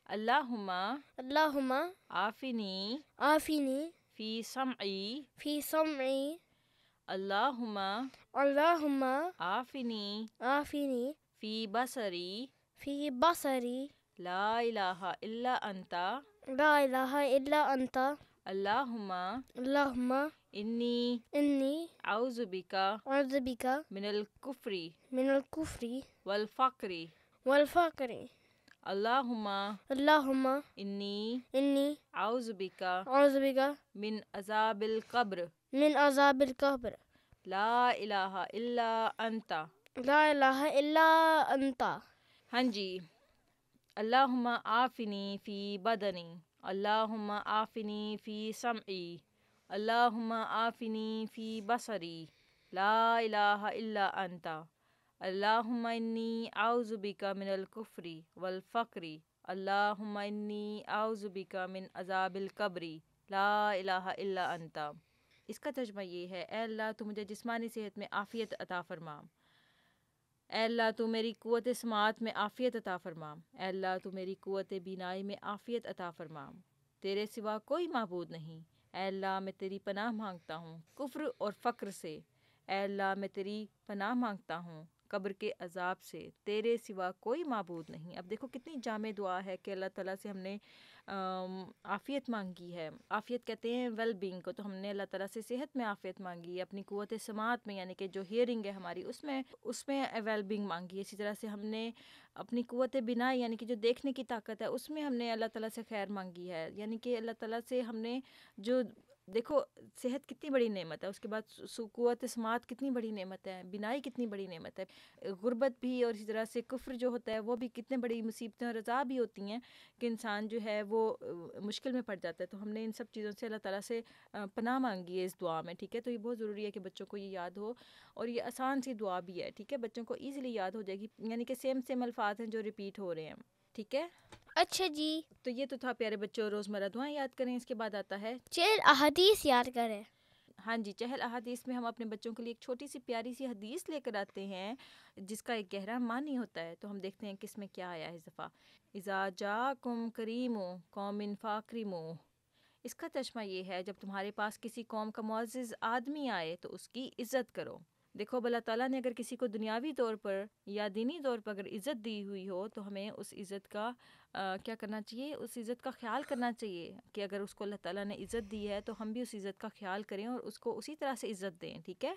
اللہم اللہم عافنی عافنی فی سمعی. فی سمعی. اللہم اللہم عافنی عافنی فی بصری. فی بصری. لا الہ الا انت. لا الہ الا انت. اللہم اللہم انی انی اعوذ بک اعوذ بک من الکفر من الکفر والفقر. والفقر. اللہم اللہم انی انی اعوذ بک اعوذ بک من عذاب القبر. من عذاب القبر. لا الہ الا انت. لا الہ الا انت. ہاں جی. اللہم عافنی فی بدنی. اللہم عافنی فی سمعی. اللہم عافنی فی بصری. لا الہ الا انت. اللہم انی اعوذ بک من الکفر والفقر. اللہم انی اعوذ بک من عذاب القبر. لا الہ الا انت. اس کا ترجمہ یہ ہے, اے اللہ تو مجھے جسمانی صحت میں عافیت عطا فرما. اے اللہ تو میری قوت سماعت میں عافیت عطا فرما. اے اللہ تو میری قوت بینائی میں عافیت عطا فرما. تیرے سوا کوئی معبود نہیں. اے اللہ میں تیری پناہ مانگتا ہوں کفر اور فقر سے. اے اللہ میں تیری پناہ مانگتا ہوں قبر کے عذاب سے. تیرے سوا کوئی معبود نہیں. اب دیکھو کتنی جامع دعا ہے کہ اللہ تعالیٰ سے ہم نے عافیت مانگی ہے. عافیت کہتے ہیں ویل بینگ کو. تو ہم نے اللہ تعالیٰ سے صحت میں عافیت مانگی ہے, اپنی قوت سماعت میں یعنی کہ جو ہیئرنگ ہے ہماری اس میں ویل بینگ مانگی ہے. اسی طرح سے ہم نے اپنی قوت بینائی یعنی کہ جو دیکھنے کی طاقت ہے اس میں ہم نے اللہ تعالیٰ سے خیر مانگی ہے. یعنی کہ اللہ تعالیٰ سے ہم نے جو دیکھو صحت کتنی بڑی نعمت ہے, اس کے بعد قوت سماعت کتنی بڑی نعمت ہے, بینائی کتنی بڑی نعمت ہے, غربت بھی, اور اسی طرح سے کفر جو ہوتا ہے وہ بھی کتنے بڑی مصیبتیں اور عذاب بھی ہوتی ہیں کہ انسان جو ہے وہ مشکل میں پڑ جاتا ہے. تو ہم نے ان سب چیزوں سے اللہ تعالیٰ سے پناہ مانگی ہے اس دعا میں. ٹھیک ہے, تو یہ بہت ضروری ہے کہ بچوں کو یہ یاد ہو, اور یہ آسان سی دعا بھی ہے. ٹھیک ہے, بچوں کو ایزیلی یاد ہو جائے گی, یعنی کہ سیم الفاظ ہیں جو ریپیٹ ہو رہے ہیں. ٹھیک ہے, اچھا جی. تو یہ تو تھا پیارے بچوں روزمرہ دعائیں یاد کریں. اس کے بعد آتا ہے چہل احادیث یاد کریں. ہاں جی, چہل احادیث میں ہم اپنے بچوں کے لیے ایک چھوٹی سی پیاری سی حدیث لے کر آتے ہیں جس کا ایک گہرا معنی ہوتا ہے. تو ہم دیکھتے ہیں کس میں کیا آیا ہے اس دفعہ. اذا جاکم کریم قوم فاکرمو. اس کا ترجمہ یہ ہے, جب تمہارے پاس کسی قوم کا معزز آدمی آئے تو اس کی عزت کرو. دیکھو اب اللہ تعالیٰ نے اگر کسی کو دنیاوی طور پر یا دینی طور پر اگر عزت دی ہوئی ہو تو ہمیں اس عزت کا کیا کرنا چاہیے, اس عزت کا خیال کرنا چاہیے کہ اگر اس کو اللہ تعالیٰ نے عزت دی ہے تو ہم بھی اس عزت کا خیال کریں اور اس کو اسی طرح سے عزت دیں. ٹھیک ہے,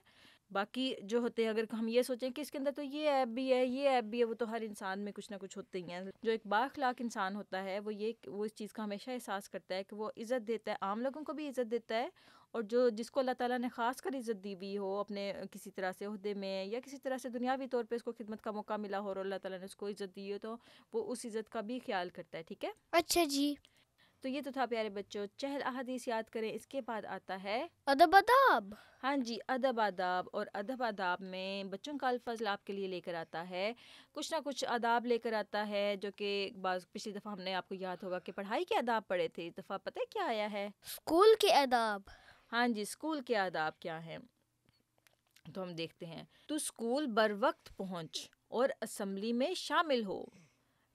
باقی جو ہوتے ہیں اگر ہم یہ سوچیں کہ اس کے اندر تو یہ ایپ بھی ہے یہ ایپ بھی ہے, وہ تو ہر انسان میں کچھ نہ کچھ ہوتے ہی ہیں. جو ایک بااخلاق انسان ہوتا ہے وہ اس چیز کا ہمیشہ احساس کرتا ہے کہ وہ عزت دیتا ہے, عام لوگوں کو بھی عزت دیتا ہے, اور جس کو اللہ تعالیٰ نے خاص کر عزت دی ہوئی ہو اپنے کسی طرح سے عہدے میں یا کسی طرح سے دنیاوی طور پہ اس کو خدمت کا موقع ملا ہو اور اللہ تعالیٰ نے اس کو عزت دی ہو تو وہ اس عزت کا بھی خیال کرتا ہے. ٹھیک ہے, اچھا جی. تو یہ تو تھا پیارے بچوں چہل احادیث یاد کریں. اس کے بعد آتا ہے ادب اداب. ہاں جی, ادب آداب. اور ادب آداب میں بچوں کا الفضل آپ کے لیے لے کر آتا ہے کچھ نہ کچھ آداب لے کر آتا ہے جو کہ پچھلی دفعہ ہم نے آپ کو یاد ہوگا کہ پڑھائی کے آداب پڑھے تھے. اس دفعہ پتہ ہے کیا آیا ہے؟ اسکول کے آداب. ہاں جی, اسکول کے آداب کیا ہیں تو ہم دیکھتے ہیں. تو اسکول بر وقت پہنچ اور اسمبلی میں شامل ہو.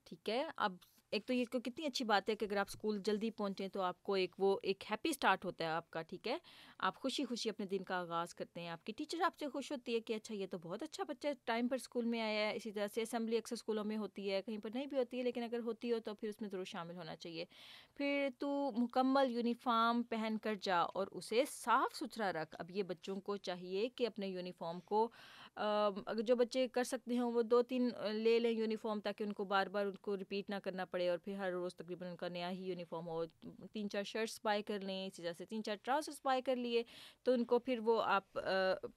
ٹھیک ہے, اب ایک تو یہ کتنی اچھی بات ہے کہ اگر آپ اسکول جلدی پہنچیں تو آپ کو ایک ہیپی سٹارٹ ہوتا ہے آپ کا. ٹھیک ہے, آپ خوشی اپنے دن کا آغاز کرتے ہیں. آپ کی ٹیچر آپ سے خوش ہوتی ہے کہ اچھا یہ تو بہت اچھا بچہ ٹائم پر اسکول میں آیا ہے. اسی طرح سے اسمبلی اکثر اسکولوں میں ہوتی ہے, کہیں پر نہیں بھی ہوتی ہے, لیکن اگر ہوتی ہو تو پھر اس میں ضرور شامل ہونا چاہیے. پھر تو مکمل یونیفارم پہن کر جا اور اسے صاف ستھرا رکھ. اب یہ بچوں کو چاہیے کہ اپنے یونیفارم کو اگر جو بچے کر سکتے ہیں وہ 2-3 لے لیں یونیفارم، تاکہ ان کو بار بار ان کو ریپیٹ نہ کرنا پڑے، اور پھر ہر روز تقریباً ان کا نیا ہی یونیفارم ہو. 3-4 شرٹس بائی کر لیں، اسی طرح سے 3-4 ٹراؤزرس بائی کر لیے تو ان کو پھر وہ آپ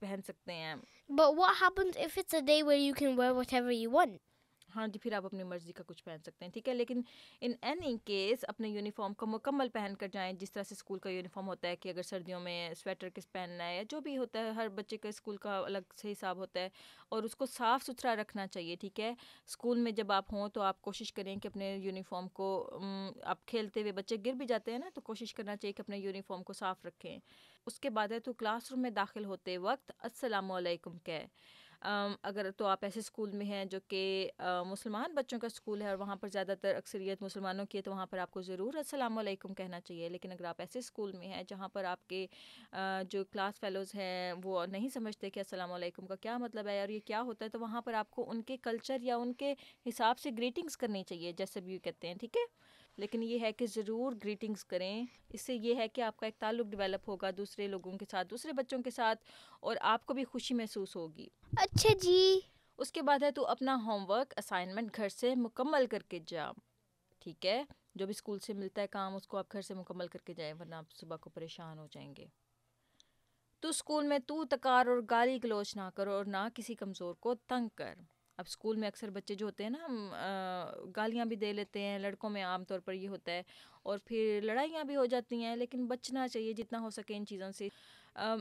پہن سکتے ہیں. But what happens if it's a day where you can wear whatever you want? ہاں جی، پھر آپ اپنی مرضی کا کچھ پہن سکتے ہیں، ٹھیک ہے. لیکن ان اینی کیس اپنے یونیفارم کو مکمل پہن کر جائیں، جس طرح سے اسکول کا یونیفارم ہوتا ہے کہ اگر سردیوں میں سویٹر کس پہننا ہے یا جو بھی ہوتا ہے، ہر بچے کا اسکول کا الگ سے حساب ہوتا ہے، اور اس کو صاف ستھرا رکھنا چاہیے، ٹھیک ہے. اسکول میں جب آپ ہوں تو آپ کوشش کریں کہ اپنے یونیفارم کو، آپ کھیلتے ہوئے بچے گر بھی جاتے ہیں نا، تو کوشش کرنا چاہیے کہ اپنے یونیفارم کو صاف رکھیں. اس کے بعد ہے تو کلاس روم میں داخل ہوتے وقت السلام علیکم کہے. اگر تو آپ ایسے اسکول میں ہیں جو کہ مسلمان بچوں کا اسکول ہے اور وہاں پر زیادہ تر اکثریت مسلمانوں کی ہے، تو وہاں پر آپ کو ضرور السلام علیکم کہنا چاہیے. لیکن اگر آپ ایسے اسکول میں ہیں جہاں پر آپ کے جو کلاس فیلوز ہیں وہ نہیں سمجھتے کہ السلام علیکم کا کیا مطلب ہے اور یہ کیا ہوتا ہے، تو وہاں پر آپ کو ان کے کلچر یا ان کے حساب سے گریٹنگس کرنی چاہیے، جیسے بھی کہتے ہیں، ٹھیک ہے. لیکن یہ ہے کہ ضرور گریٹنگس کریں. اس سے یہ ہے کہ آپ کا ایک تعلق ڈیولپ ہوگا دوسرے لوگوں کے ساتھ، دوسرے بچوں کے ساتھ، اور آپ کو بھی خوشی محسوس ہوگی. اچھا جی. اس کے بعد ہے تو اپنا ہوم ورک اسائنمنٹ گھر سے مکمل کر کے جا، ٹھیک ہے. جو بھی اسکول سے ملتا ہے کام اس کو آپ گھر سے مکمل کر کے جائیں، ورنہ آپ صبح کو پریشان ہو جائیں گے. تو اسکول میں تو تکار اور گالی گلوچ نہ کرو اور نہ کسی کمزور کو تنگ کر. اب اسکول میں اکثر بچے جو ہوتے ہیں نا گالیاں بھی دے لیتے ہیں، لڑکوں میں عام طور پر یہ ہوتا ہے، اور پھر لڑائیاں بھی ہو جاتی ہیں. لیکن بچنا چاہیے جتنا ہو سکے ان چیزوں سے.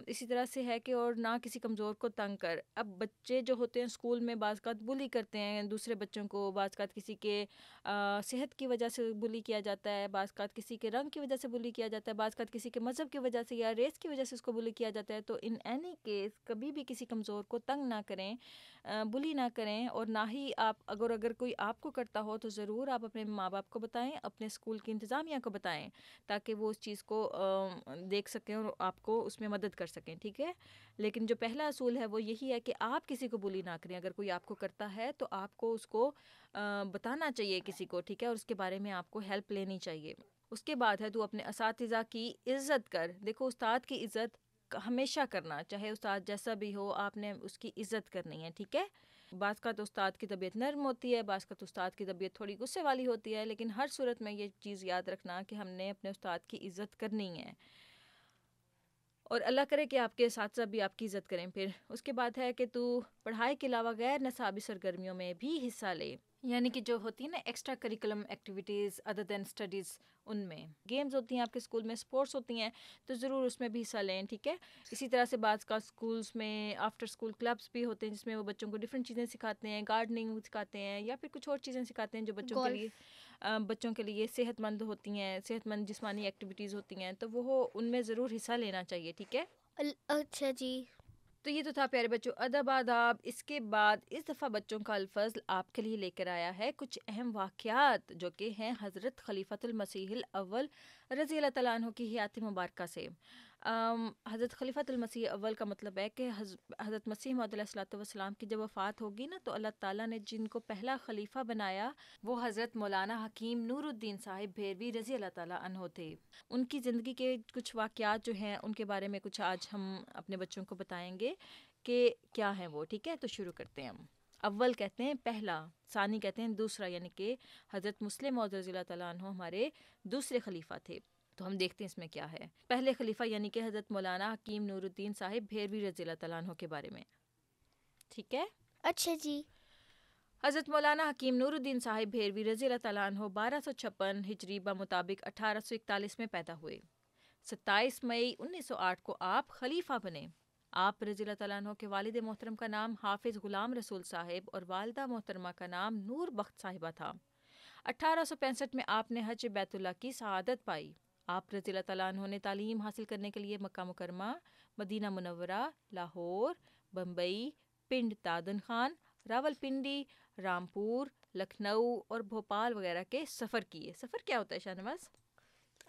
اسی طرح سے ہے کہ اور نہ کسی کمزور کو تنگ کر. اب بچے جو ہوتے ہیں اسکول میں بعض اوقات بلی کرتے ہیں دوسرے بچوں کو، بعض اوقات کسی کے صحت کی وجہ سے بلی کیا جاتا ہے، بعض اوقات کسی کے رنگ کی وجہ سے بلی کیا جاتا ہے، بعض اوقات کسی کے مذہب کی وجہ سے یا ریس کی وجہ سے اس کو بلی کیا جاتا ہے. تو ان اینی کیس کبھی بھی کسی کمزور کو تنگ نہ کریں، بلی نہ کریں، اور نہ ہی آپ اگر کوئی آپ کو کرتا ہو تو ضرور آپ اپنے ماں باپ کو بتائیں، اپنے اسکول کی انتظامیہ کو بتائیں، تاکہ وہ اس چیز کو دیکھ سکیں اور آپ کو اس میں مدد کر سکیں، ٹھیک ہے. لیکن جو پہلا اصول ہے وہ یہی ہے کہ آپ کسی کو بلی نہ کریں. اگر کوئی آپ کو کرتا ہے تو آپ کو اس کو بتانا چاہیے کسی کو، ٹھیک ہے، اور اس کے بارے میں آپ کو ہیلپ لینی چاہیے. اس کے بعد ہے تو اپنے اساتذہ کی عزت کر. دیکھو استاد کی عزت ہمیشہ کرنا، چاہے استاد جیسا بھی ہو، آپ نے اس کی عزت کرنی ہے، ٹھیک ہے. بعض کا تو استاد کی طبیعت نرم ہوتی ہے، بعض کا تو استاد کی طبیعت تھوڑی غصے والی ہوتی ہے، لیکن ہر صورت میں یہ چیز یاد رکھنا کہ ہم نے اپنے استاد کی عزت کرنی ہے، اور اللہ کرے کہ آپ کے اساتذہ بھی آپ کی عزت کریں. پھر اس کے بعد ہے کہ تو پڑھائی کے علاوہ غیر نصابی سرگرمیوں میں بھی حصہ لے، یعنی کہ جو ہوتی ہے نا ایکسٹرا کریکولم ایکٹیویٹیز ادر دین اسٹڈیز، ان میں گیمز ہوتی ہیں آپ کے اسکول میں، اسپورٹس ہوتی ہیں، تو ضرور اس میں بھی حصہ لیں، ٹھیک ہے. اسی طرح سے بعض کا اسکولس میں آفٹر اسکول کلبس بھی ہوتے ہیں جس میں وہ بچوں کو ڈفرینٹ چیزیں سکھاتے ہیں، گارڈننگ سکھاتے ہیں یا پھر کچھ اور چیزیں سکھاتے ہیں جو بچوں کے لیے صحت مند ہوتی ہیں، صحت مند جسمانی ایکٹیویٹیز ہوتی ہیں، تو وہ ان میں ضرور حصہ لینا چاہیے، ٹھیک ہے. اچھا جی. تو یہ تو تھا پیارے بچوں ادب آداب. اس کے بعد اس دفعہ بچوں کا الفضل آپ کے لیے لے کر آیا ہے کچھ اہم واقعات جو کہ ہیں حضرت خلیفۃ المسیح الاول رضی اللہ تعالیٰ عنہ کی حیات مبارکہ سے. حضرت خلیفۃ المسیح اول کا مطلب ہے کہ حضرت مسیح موعود علیہ الصلوۃ والسلام کی جب وفات ہوگی نا، تو اللہ تعالیٰ نے جن کو پہلا خلیفہ بنایا وہ حضرت مولانا حکیم نور الدین صاحب بھیروی رضی اللہ تعالیٰ عنہ تھے. ان کی زندگی کے کچھ واقعات جو ہیں ان کے بارے میں کچھ آج ہم اپنے بچوں کو بتائیں گے کہ کیا ہیں وہ، ٹھیک ہے. تو شروع کرتے ہیں ہم. اول کہتے ہیں پہلا، ثانی کہتے ہیں دوسرا، یعنی کہ حضرت مسلم موعود رضی اللہ تعالیٰ عنہ ہمارے دوسرے خلیفہ تھے. تو ہم دیکھتے ہیں اس میں کیا ہے. پہلے خلیفہ یعنی کہ حضرت مولانا حکیم نور الدین صاحب بھیروی رضی اللہ تعالیٰ عنہ کے بارے میں، ٹھیک ہے. اچھا جی. حضرت مولانا حکیم نور الدین صاحب بھیروی رضی اللہ تعالیٰ عنہ 1256 ہجری بمطابق 1841 میں پیدا ہوئے. 27 مئی 1908 کو آپ خلیفہ بنے. آپ رضی اللہ تعالیٰ عنہ کے والد محترم کا نام حافظ غلام رسول صاحب اور والدہ محترمہ کا نام نور بخت صاحبہ تھا. 1865 میں آپ نے حج بیت اللہ کی سعادت پائی. آپ رضی اللہ تعالیٰ عنہ نے تعلیم حاصل کرنے کے لیے مکہ مکرمہ، مدینہ منورہ، لاہور، بمبئی، پنڈ تادن خان، راول پنڈی، رامپور، لکھنؤ اور بھوپال وغیرہ کے سفر کیے. سفر کیا ہوتا ہے شاہنواز؟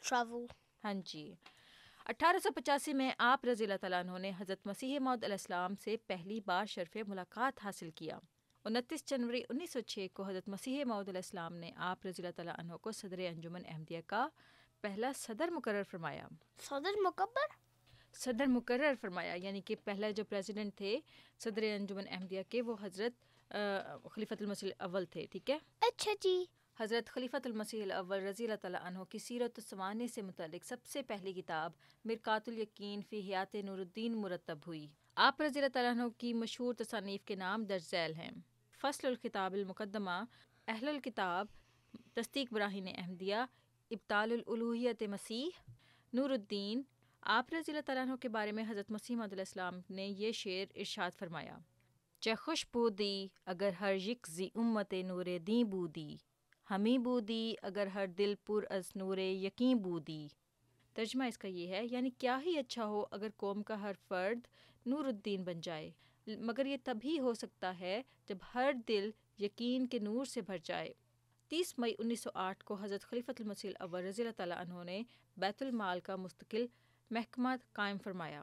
Travel. ہاں جی. 1885 میں آپ رضی اللہ تعالیٰ عنہ نے حضرت مسیح موعود علیہ السلام سے پہلی بار شرف ملاقات حاصل کیا. 29 جنوری 1906 کو حضرت مسیح موعود علیہ السلام نے آپ رضی اللہ تعالیٰ عنہ کو صدر انجمن احمدیہ کا پہلا صدر مقرر فرمایا. صدر مکبر. صدر مقرر فرمایا، یعنی کہ پہلا جو پریزیڈنٹ تھے صدر انجمن احمدیہ کے وہ حضرت خلیفۃ المسیح الاول تھے. ٹھیک ہے. اچھا جی. حضرت خلیفۃ المسیح الاول رضی اللہ تعالیٰ عنہ کی سیرت و سوانح سے متعلق سب سے پہلی کتاب مرقات الیقین فی حیات نور الدین مرتب ہوئی. آپ رضی اللہ تعالیٰ عنہ کی مشہور تصانیف کے نام درج ذیل ہیں: فصل الکتاب المقدمہ، اہل الکتاب، تصدیق براہین احمدیہ، ابطال الالوہیت مسیح، نور الدین. آپ رضی اللہ تعالیٰ عنہ کے بارے میں حضرت مسیح موعود علیہ السلام نے یہ شعر ارشاد فرمایا: چہ خوش بودی اگر ہر یک زی امت نور دیں بودی، ہمیں بودی اگر ہر دل پر از نور یقین بودی. ترجمہ اس کا یہ ہے، یعنی کیا ہی اچھا ہو اگر قوم کا ہر فرد نور الدین بن جائے، مگر یہ تبھی ہو سکتا ہے جب ہر دل یقین کے نور سے بھر جائے. 30 مئی 1908 کو حضرت خلیفۃ المسیح الاول رضی اللہ تعالیٰ عنہ نے بیت المال کا مستقل محکمہ قائم فرمایا.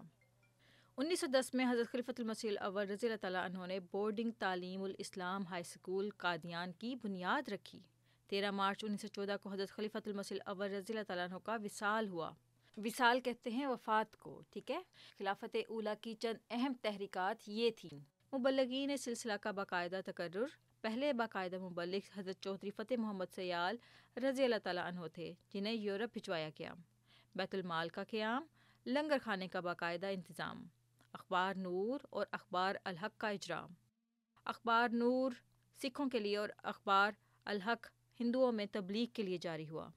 1910 میں حضرت خلیفۃ المسیح الاول رضی اللہ تعالیٰ عنہ نے بورڈنگ تعلیم الاسلام ہائی اسکول قادیان کی بنیاد رکھی. 13 مارچ 1914 کو حضرت خلیفۃ المسیح الاول رضی اللہ تعالیٰ عنہ کا وصال ہوا. وصال کہتے ہیں وفات کو. ٹھیک ہے. خلافت اولیٰ کی چند اہم تحریکات یہ تھیں: مبلغین سلسلہ کا باقاعدہ تقرر. پہلے باقاعدہ مبلغ حضرت چودھری فتح محمد سیال رضی اللہ تعالیٰ عنہ تھے، جنہیں یورپ بھجوایا گیا. بیت المال کا قیام، لنگر کھانے کا باقاعدہ انتظام، اخبار نور اور اخبار الحق کا اجرا. اخبار نور سکھوں کے لیے اور اخبار الحق ہندوؤں میں تبلیغ کے لیے جاری ہوا.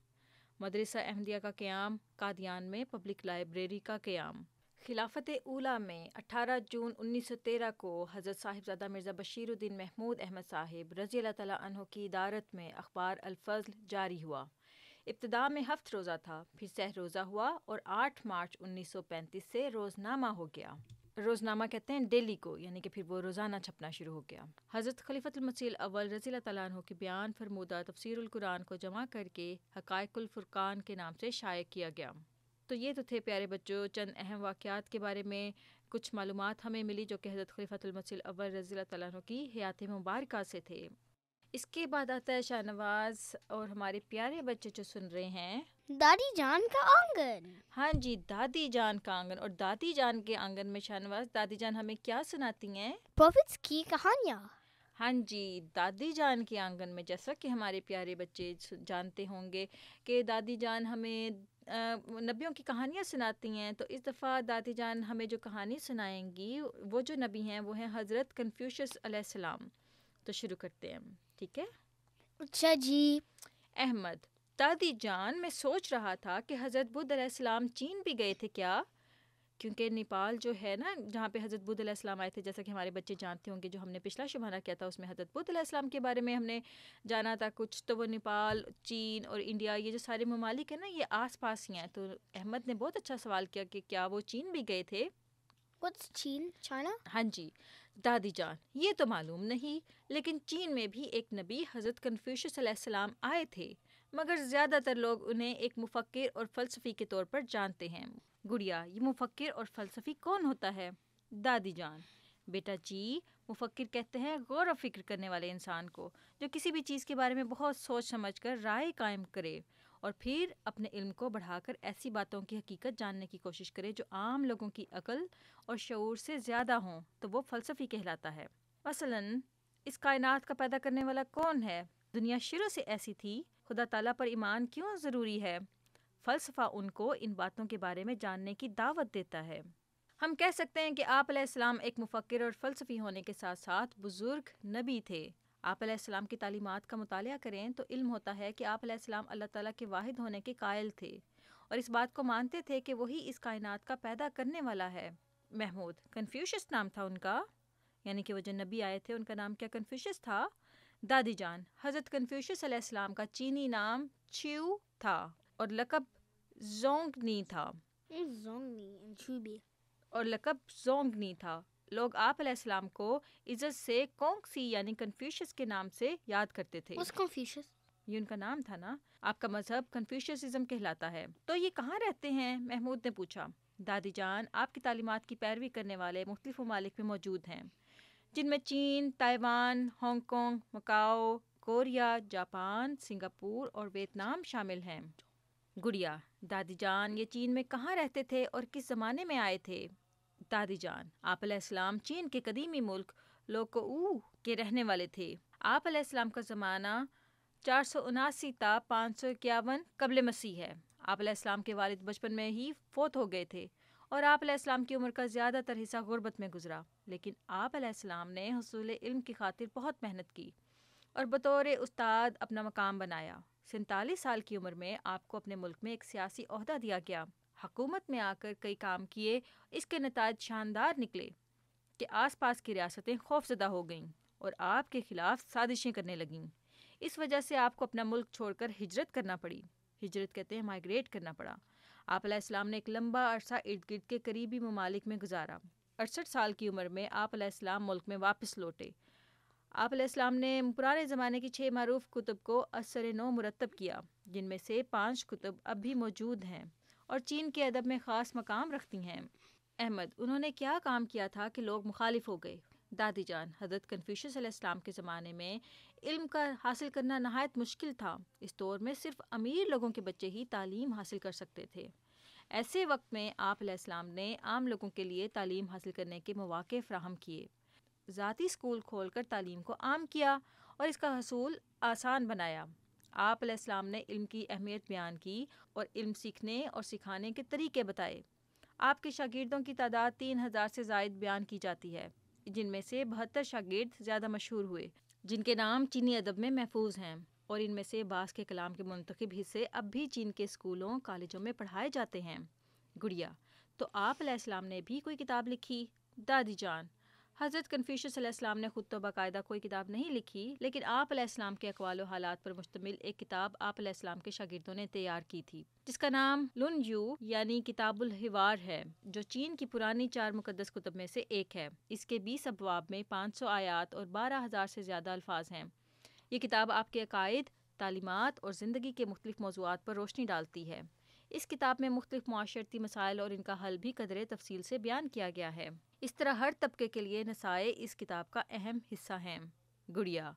مدرسہ احمدیہ کا قیام. قادیان میں پبلک لائبریری کا قیام. خلافت اولیٰ میں 18 جون 1913 کو حضرت صاحبزادہ مرزا بشیر الدین محمود احمد صاحب رضی اللہ تعالیٰ عنہ کی ادارت میں اخبار الفضل جاری ہوا. ابتدا میں 7 روزہ تھا، پھر 7 روزہ ہوا اور 8 مارچ 1935 سے روزنامہ ہو گیا. روزنامہ کہتے ہیں ڈیلی کو، یعنی کہ پھر وہ روزانہ چھپنا شروع ہو گیا. حضرت خلیفۃ المسیح الاول رضی اللہ تعالیٰ عنہ کے بیان فرمودہ تفسیر القرآن کو جمع کر کے حقائق الفرقان کے نام سے شائع کیا گیا. تو یہ تو تھے پیارے بچوں چند اہم واقعات کے بارے میں کچھ معلومات ہمیں ملی جو کہ حضرت خلیفۃ المسیح الاول رضی اللہ تعالیٰ عنہ کی حیات مبارکہ سے تھے. اس کے بعد آتا ہے شاہ نواز اور ہمارے پیارے بچے جو سن رہے ہیں دادی جان کا آنگن. ہاں جی، دادی جان کا آنگن. اور دادی جان کے آنگن میں شاہ نواز دادی جان ہمیں کیا سناتی ہیں؟ پروفٹس کی کہانیاں. ہاں جی، دادی جان کے آنگن میں جیسا کہ ہمارے پیارے بچے جانتے ہوں گے کہ دادی جان ہمیں نبیوں کی کہانیاں سناتی ہیں. تو اس دفعہ دادی جان ہمیں جو کہانی سنائیں گی وہ جو نبی ہیں وہ ہیں حضرت کنفیوشس علیہ السلام. تو شروع کرتے ہیں. ٹھیک ہے. اچھا جی. احمد: دادی جان میں سوچ رہا تھا کہ حضرت بدھ علیہ السلام چین بھی گئے تھے کیا؟ کیونکہ نیپال جو ہے نا جہاں پہ حضرت بدھ علیہ السلام آئے تھے، جیسا کہ ہمارے بچے جانتے ہوں گے، جو ہم نے پچھلا شمارہ کیا تھا اس میں حضرت بدھ علیہ السلام کے بارے میں ہم نے جانا تھا کچھ. تو وہ نیپال، چین اور انڈیا یہ جو سارے ممالک ہیں نا یہ آس پاس ہی ہیں. تو احمد نے بہت اچھا سوال کیا کہ کیا وہ چین بھی گئے تھے؟ What's چین؟ چائنا؟ ہاں جی دادی جان یہ تو معلوم نہیں، لیکن چین میں بھی ایک نبی حضرت کنفیوشس علیہ السلام آئے تھے، مگر زیادہ تر لوگ انہیں ایک مفکر اور فلسفی کے طور پر جانتے ہیں. گڑیا: یہ مفکر اور فلسفی کون ہوتا ہے؟ دادی جان: بیٹا جی، مفکر کہتے ہیں غور و فکر کرنے والے انسان کو، جو کسی بھی چیز کے بارے میں بہت سوچ سمجھ کر رائے قائم کرے اور پھر اپنے علم کو بڑھا کر ایسی باتوں کی حقیقت جاننے کی کوشش کرے جو عام لوگوں کی عقل اور شعور سے زیادہ ہوں، تو وہ فلسفی کہلاتا ہے. مثلاً اس کائنات کا پیدا کرنے والا کون ہے؟ دنیا شروع سے ایسی تھی، خدا تعالیٰ پر ایمان کیوں ضروری ہے؟ فلسفہ ان کو ان باتوں کے بارے میں جاننے کی دعوت دیتا ہے. ہم کہہ سکتے ہیں کہ آپ علیہ السلام ایک مفکر اور فلسفی ہونے کے ساتھ ساتھ بزرگ نبی تھے. آپ علیہ السلام کی تعلیمات کا مطالعہ کریں تو علم ہوتا ہے کہ آپ علیہ السلام اللہ تعالیٰ کے واحد ہونے کے قائل تھے اور اس بات کو مانتے تھے کہ وہی اس کائنات کا پیدا کرنے والا ہے. محمود: کنفیوشس نام تھا ان کا؟ یعنی کہ وہ جو نبی آئے تھے ان کا نام کیا کنفیوشس تھا؟ دادی جان: حضرت کنفیوشس علیہ السلام کا چینی نام چیو تھا اور لقب زونگنی تھا. زونگنی تھا. لوگ آپ علیہ السلام کو عزت سے کونگسی یعنی کنفیوشس کے نام سے یاد کرتے تھے. یہ ان کا نام تھا نا. آپ کا مذہب کنفیوشسزم کہلاتا ہے. تو یہ کہاں رہتے ہیں؟ محمود نے پوچھا. دادی جان: آپ کی تعلیمات کی پیروی کرنے والے مختلف ممالک میں موجود ہیں، جن میں چین، Taiwan, Hong Kong, Macau, Korea, Japan, Singapore اور ویتنام شامل ہیں. گڑیا: دادی جان، یہ چین میں کہاں رہتے تھے اور کس زمانے میں آئے تھے؟ دادی جان، آپ علیہ السلام چین کے قدیمی ملک لوکوؤ کے رہنے والے تھے۔ آپ علیہ السلام کا زمانہ 479 تا 551 قبل مسیح ہے۔ آپ علیہ السلام کے والد بچپن میں ہی فوت ہو گئے تھے اور آپ علیہ السلام کی عمر کا زیادہ تر حصہ غربت میں گزرا، لیکن آپ علیہ السلام نے حصول علم کی خاطر بہت محنت کی اور بطور استاد اپنا مقام بنایا۔ 47 سال کی عمر میں آپ کو اپنے ملک میں ایک سیاسی عہدہ دیا گیا۔ حکومت میں آ کر کئی کام کیے، اس کے نتائج شاندار نکلے کہ آس پاس کی ریاستیں خوفزدہ ہو گئیں اور آپ کے خلاف سازشیں کرنے لگیں۔ اس وجہ سے آپ کو اپنا ملک چھوڑ کر ہجرت کرنا پڑی۔ ہجرت کہتے ہیں مائگریٹ کرنا پڑا۔ آپ علیہ السلام نے ایک لمبا عرصہ ارد گرد کے قریبی ممالک میں گزارا۔ 68 سال کی عمر میں آپ علیہ السلام ملک میں واپس لوٹے۔ آپ علیہ السلام نے پرانے زمانے کی 6 معروف کتب کو اثر نو مرتب کیا، جن میں سے 5 کتب اب بھی موجود ہیں اور چین کے ادب میں خاص مقام رکھتی ہیں۔ احمد، انہوں نے کیا کام کیا تھا کہ لوگ مخالف ہو گئے؟ دادی جان، حضرت کنفیوشس علیہ السلام کے زمانے میں علم کا حاصل کرنا نہایت مشکل تھا۔ اس دور میں صرف امیر لوگوں کے بچے ہی تعلیم حاصل کر سکتے تھے۔ ایسے وقت میں آپ علیہ السلام نے عام لوگوں کے لیے تعلیم حاصل کرنے کے مواقع فراہم کیے، ذاتی اسکول کھول کر تعلیم کو عام کیا اور اس کا حصول آسان بنایا۔ آپ علیہ السلام نے علم کی اہمیت بیان کی اور علم سیکھنے اور سکھانے کے طریقے بتائے۔ آپ کے شاگردوں کی تعداد 3000 سے زائد بیان کی جاتی ہے، جن میں سے 72 شاگرد زیادہ مشہور ہوئے، جن کے نام چینی ادب میں محفوظ ہیں، اور ان میں سے بعض کے کلام کے منتخب حصے اب بھی چین کے اسکولوں کالجوں میں پڑھائے جاتے ہیں۔ گڑیا، تو آپ علیہ السلام نے بھی کوئی کتاب لکھی؟ دادی جان، حضرت کنفیوشس علیہ السلام نے خود تو باقاعدہ کوئی کتاب نہیں لکھی، لیکن آپ علیہ السلام کے اقوال و حالات پر مشتمل ایک کتاب آپ علیہ السلام کے شاگردوں نے تیار کی تھی، جس کا نام لن یو یعنی کتاب الحوار ہے، جو چین کی پرانی 4 مقدس کتب میں سے ایک ہے۔ اس کے 20 ابواب میں 500 آیات اور 12,000 سے زیادہ الفاظ ہیں۔ یہ کتاب آپ کے عقائد، تعلیمات اور زندگی کے مختلف موضوعات پر روشنی ڈالتی ہے۔ اس کتاب میں مختلف معاشرتی مسائل اور ان کا حل بھی قدرے تفصیل سے بیان کیا گیا ہے۔ اس طرح ہر طبقے کے لیے نصائح اس کتاب کا اہم حصہ ہیں۔ گڑیا،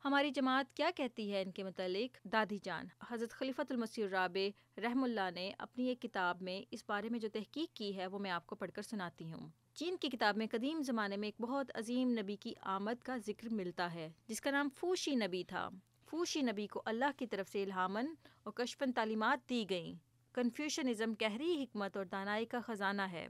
ہماری جماعت کیا کہتی ہے ان کے متعلق؟ دادی جان، حضرت خلیفۃ المسیح الرابع رحم اللہ نے اپنی ایک کتاب میں اس بارے میں جو تحقیق کی ہے وہ میں آپ کو پڑھ کر سناتی ہوں۔ چین کی کتاب میں قدیم زمانے میں ایک بہت عظیم نبی کی آمد کا ذکر ملتا ہے، جس کا نام فوشی نبی تھا۔ فوشی نبی کو اللہ کی طرف سے الہاماً اور کشفاً تعلیمات دی گئیں۔ کنفیوشنزم گہری حکمت اور دانائی کا خزانہ ہے۔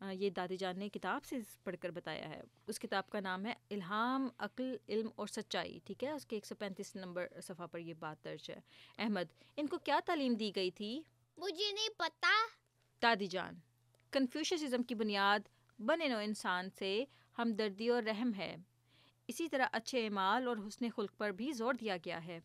یہ دادی جان نے کتاب سے پڑھ کر بتایا ہے۔ اس کتاب کا نام ہے الہام، عقل، علم اور سچائی، ٹھیک ہے؟ اس کے 135 نمبر صفحہ پر یہ بات درج ہے۔ احمد، ان کو کیا تعلیم دی گئی تھی؟ مجھے نہیں پتا۔ دادی جان، کنفیوشنزم کی بنیاد بن نوع انسان سے ہمدردی اور رحم ہے۔ اسی طرح اچھے اعمال اور حسن خلق پر بھی زور دیا گیا ہے۔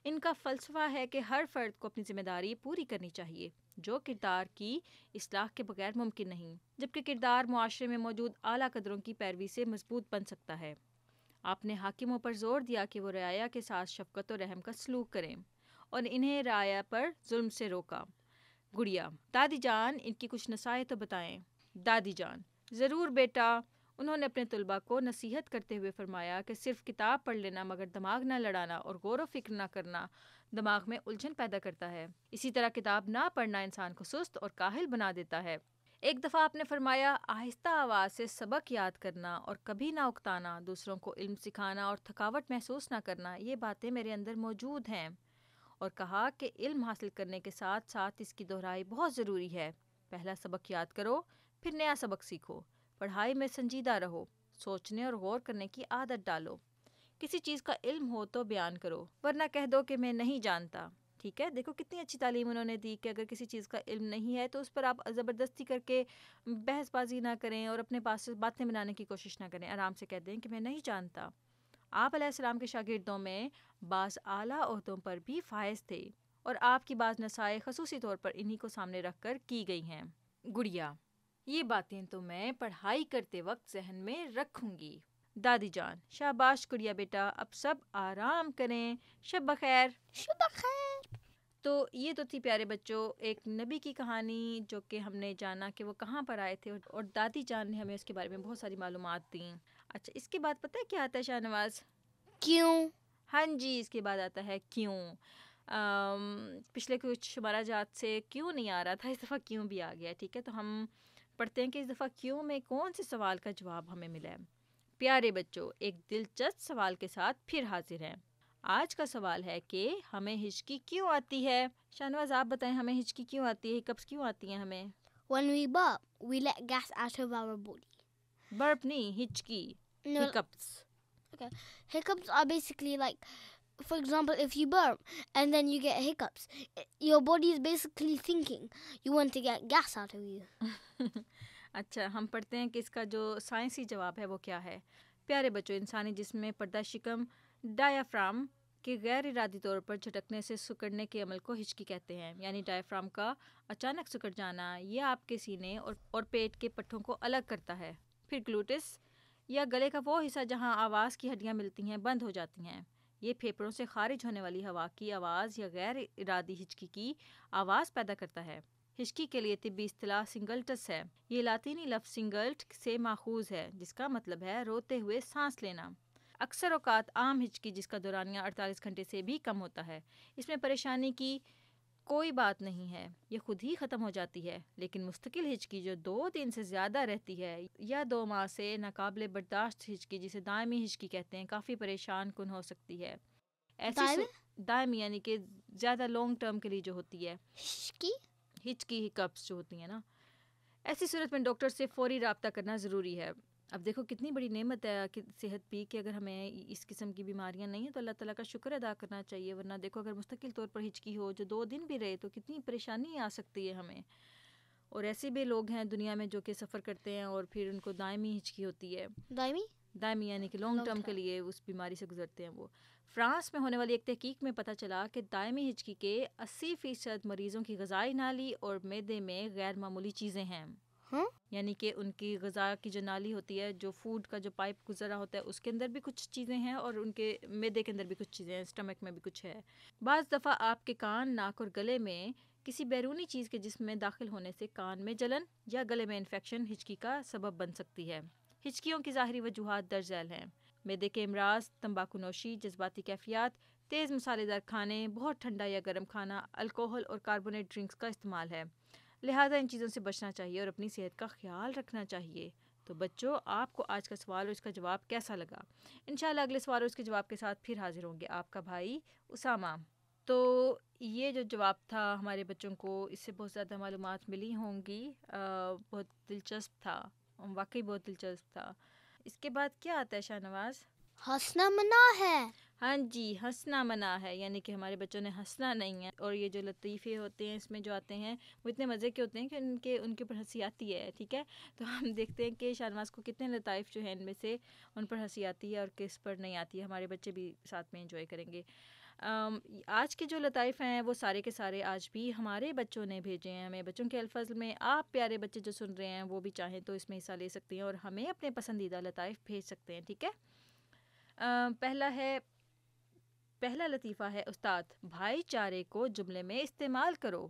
ان کا فلسفہ ہے کہ ہر فرد کو اپنی ذمہ داری پوری کرنی چاہیے، جو کردار کی اصلاح کے بغیر ممکن نہیں، جبکہ کردار معاشرے میں موجود اعلیٰ قدروں کی پیروی سے مضبوط بن سکتا ہے۔ آپ نے حاکموں پر زور دیا کہ وہ رعایا کے ساتھ شفقت اور رحم کا سلوک کریں اور انہیں رعایا پر ظلم سے روکا۔ گڑیا، دادی جان، ان کی کچھ نصائح تو بتائیں۔ دادی جان، ضرور بیٹا۔ انہوں نے اپنے طلباء کو نصیحت کرتے ہوئے فرمایا کہ صرف کتاب پڑھ لینا مگر دماغ نہ لڑانا اور غور و فکر نہ کرنا دماغ میں الجھن پیدا کرتا ہے۔ اسی طرح کتاب نہ پڑھنا انسان کو سست اور کاہل بنا دیتا ہے۔ ایک دفعہ آپ نے فرمایا، آہستہ آواز سے سبق یاد کرنا اور کبھی نہ اکتانا، دوسروں کو علم سکھانا اور تھکاوٹ محسوس نہ کرنا، یہ باتیں میرے اندر موجود ہیں، اور کہا کہ علم حاصل کرنے کے ساتھ ساتھ اس کی دہرائی بہت ضروری ہے۔ پہلا سبق یاد کرو، پھر نیا سبق سیکھو۔ پڑھائی میں سنجیدہ رہو، سوچنے اور غور کرنے کی عادت ڈالو۔ کسی چیز کا علم ہو تو بیان کرو، ورنہ کہہ دو کہ میں نہیں جانتا، ٹھیک ہے؟ دیکھو کتنی اچھی تعلیم انہوں نے دی کہ اگر کسی چیز کا علم نہیں ہے تو اس پر آپ زبردستی کر کے بحث بازی نہ کریں اور اپنے پاس سے باتیں بنانے کی کوشش نہ کریں، آرام سے کہہ دیں کہ میں نہیں جانتا۔ آپ علیہ السلام کے شاگردوں میں بعض اعلیٰ عہدوں پر بھی فائز تھے، اور آپ کی بعض نصائح خصوصی طور پر انہی کو سامنے رکھ کر کی گئی ہیں۔ گڑیا، یہ باتیں تو میں پڑھائی کرتے وقت ذہن میں رکھوں گی۔ دادی جان، شاباش گڑیا بیٹا، اب سب آرام کریں، شب بخیر۔ شب بخیر۔ تو یہ تو تھی پیارے بچوں ایک نبی کی کہانی، جو کہ ہم نے جانا کہ وہ کہاں پر آئے تھے، اور دادی جان نے ہمیں اس کے بارے میں بہت ساری معلومات دیں۔ اچھا، اس کے بعد پتہ ہے کیا آتا ہے شاہ نواز؟ کیوں؟ ہاں جی، اس کے بعد آتا ہے کیوں۔ پچھلے کچھ شمارہ جات سے کیوں نہیں آ رہا تھا، اس دفعہ کیوں بھی آ گیا. ٹھیک ہے، تو ہم پڑھتے ہیں کہ اس دفعہ کیوں میں کون سے سوال کا جواب ہمیں ملا ہے. پیارے بچوں، ایک دلچسپ سوال کے ساتھ پھر حاضر ہیں. آج کا سوال ہے کہ ہمیں ہچکی کیوں آتی ہے. شاہنواز آپ بتائیں، ہمیں ہچکی کیوں آتی ہے، ہکپس کیوں آتی ہیں ہمیں؟ When we burp, we let gas out of our body. برپ نہیں، ہچکی، No, ہکپس. okay. Hiccups are basically like, for example, if you burp and then you get hiccups, your body is basically thinking you want to get gas out of you. اچھا، ہم پڑھتے ہیں کہ اس کا جو سائنسی جواب ہے وہ کیا ہے. پیارے بچوں، انسانی جسم میں پردہ شکم ڈایافرام کے غیر ارادی طور پر جھٹکنے سے سکڑنے کے عمل کو ہچکی کہتے ہیں. یعنی ڈایافرام کا اچانک سکڑ جانا یہ آپ کے سینے اور پیٹ کے پٹھوں کو الگ کرتا ہے. پھر گلوٹس یا گلے کا وہ حصہ جہاں آواز کی ہڈیاں ملتی ہیں بند ہو جاتی ہیں. یہ پھیپھڑوں سے خارج ہونے والی ہوا کی آواز یا غیر ارادی ہچکی کی آواز پیدا کرتا ہے. ہچکی کے لیے طبی اصطلاح سنگلٹس ہے. یہ لاطینی لفظ سنگلٹ سے ماخوذ ہے، جس کا مطلب ہے روتے ہوئے سانس لینا. اکثر اوقات عام ہچکی جس کا دورانیہ 48 گھنٹے سے بھی کم ہوتا ہے، اس میں پریشانی کی کوئی بات نہیں ہے، یہ خود ہی ختم ہو جاتی ہے. لیکن مستقل ہچکی جو 2 دن سے زیادہ رہتی ہے یا 2 ماہ سے ناقابل برداشت ہچکی جسے دائمی ہچکی کہتے ہیں، کافی پریشان کن ہو سکتی ہے. دائمی یعنی کہ زیادہ لانگ ٹرم کے لیے جو ہوتی ہے ہچکی ہکپس جو ہوتی ہیں نا، ایسی صورت میں ڈاکٹر سے فوری رابطہ کرنا ضروری ہے. اب دیکھو کتنی بڑی نعمت ہے کہ صحت بھی، کہ اگر ہمیں اس قسم کی بیماریاں نہیں ہیں تو اللہ تعالیٰ کا شکر ادا کرنا چاہیے. ورنہ دیکھو اگر مستقل طور پر ہچکی ہو جو 2 دن بھی رہے تو کتنی پریشانی آ سکتی ہے ہمیں. اور ایسے بھی لوگ ہیں دنیا میں جو کہ سفر کرتے ہیں اور پھر ان کو دائمی ہچکی ہوتی ہے. دائمی یعنی کہ لانگ ٹرم کے لیے اس بیماری سے گزرتے ہیں وہ. فرانس میں ہونے والی ایک تحقیق میں پتہ چلا کہ دائمی ہچکی کے 80% مریضوں کی غذائی نالی اور معدے میں غیر معمولی چیزیں ہیں. یعنی کہ ان کی غذا کی جو نالی ہوتی ہے، جو فوڈ کا جو پائپ گزرا ہوتا ہے، اس کے اندر بھی کچھ چیزیں ہیں اور ان کے معدے کے اندر بھی کچھ چیزیں ہیں، اسٹمک میں بھی کچھ ہے. بعض دفعہ آپ کے کان، ناک اور گلے میں کسی بیرونی چیز کے جسم میں داخل ہونے سے کان میں جلن یا گلے میں انفیکشن ہچکی کا سبب بن سکتی ہے. ہچکیوں کی ظاہری وجوہات درج ذیل ہیں: معدے کے امراض، تمباکو نوشی، جذباتی کیفیات، تیز مسالے دار کھانے، بہت ٹھنڈا یا گرم کھانا، الکوہل اور کاربونیٹ ڈرنکس کا استعمال ہے. لہٰذا ان چیزوں سے بچنا چاہیے اور اپنی صحت کا خیال رکھنا چاہیے. تو بچوں، آپ کو آج کا سوال اور اس کا جواب کیسا لگا؟ انشاءاللہ اگلے سوال اور اس کے جواب کے ساتھ پھر حاضر ہوں گے آپ کا بھائی اسامہ. تو یہ جو جواب تھا ہمارے بچوں کو، اس سے بہت زیادہ معلومات ملی ہوں گی. بہت دلچسپ تھا، واقعی بہت دلچسپ تھا. اس کے بعد کیا آتا ہے شاہنواز؟ ہنسنا منع ہے. ہاں جی، ہنسنا منع ہے، یعنی کہ ہمارے بچوں نے ہنسنا نہیں ہے. اور یہ جو لطیفے ہوتے ہیں اس میں جو آتے ہیں وہ اتنے مزے کے ہوتے ہیں کہ ان کے اوپر ہنسی آتی ہے. ٹھیک ہے، تو ہم دیکھتے ہیں کہ شاہنواز کو کتنے لطائف جو ہیں ان میں سے ان پر ہنسی آتی ہے اور کس پر نہیں آتی ہے. ہمارے بچے بھی ساتھ میں انجوائے کریں گے. آج کے جو لطائف ہیں وہ سارے کے سارے آج بھی ہمارے بچوں نے بھیجے ہیں ہمیں. بچوں کے الفاظ میں آپ پیارے بچے جو سن رہے ہیں وہ بھی چاہیں تو اس میں حصہ لے سکتے ہیں اور ہمیں اپنے پسندیدہ لطائف بھیج سکتے ہیں. ٹھیک ہے، پہلا لطیفہ ہے: استاد، بھائی چارے کو جملے میں استعمال کرو.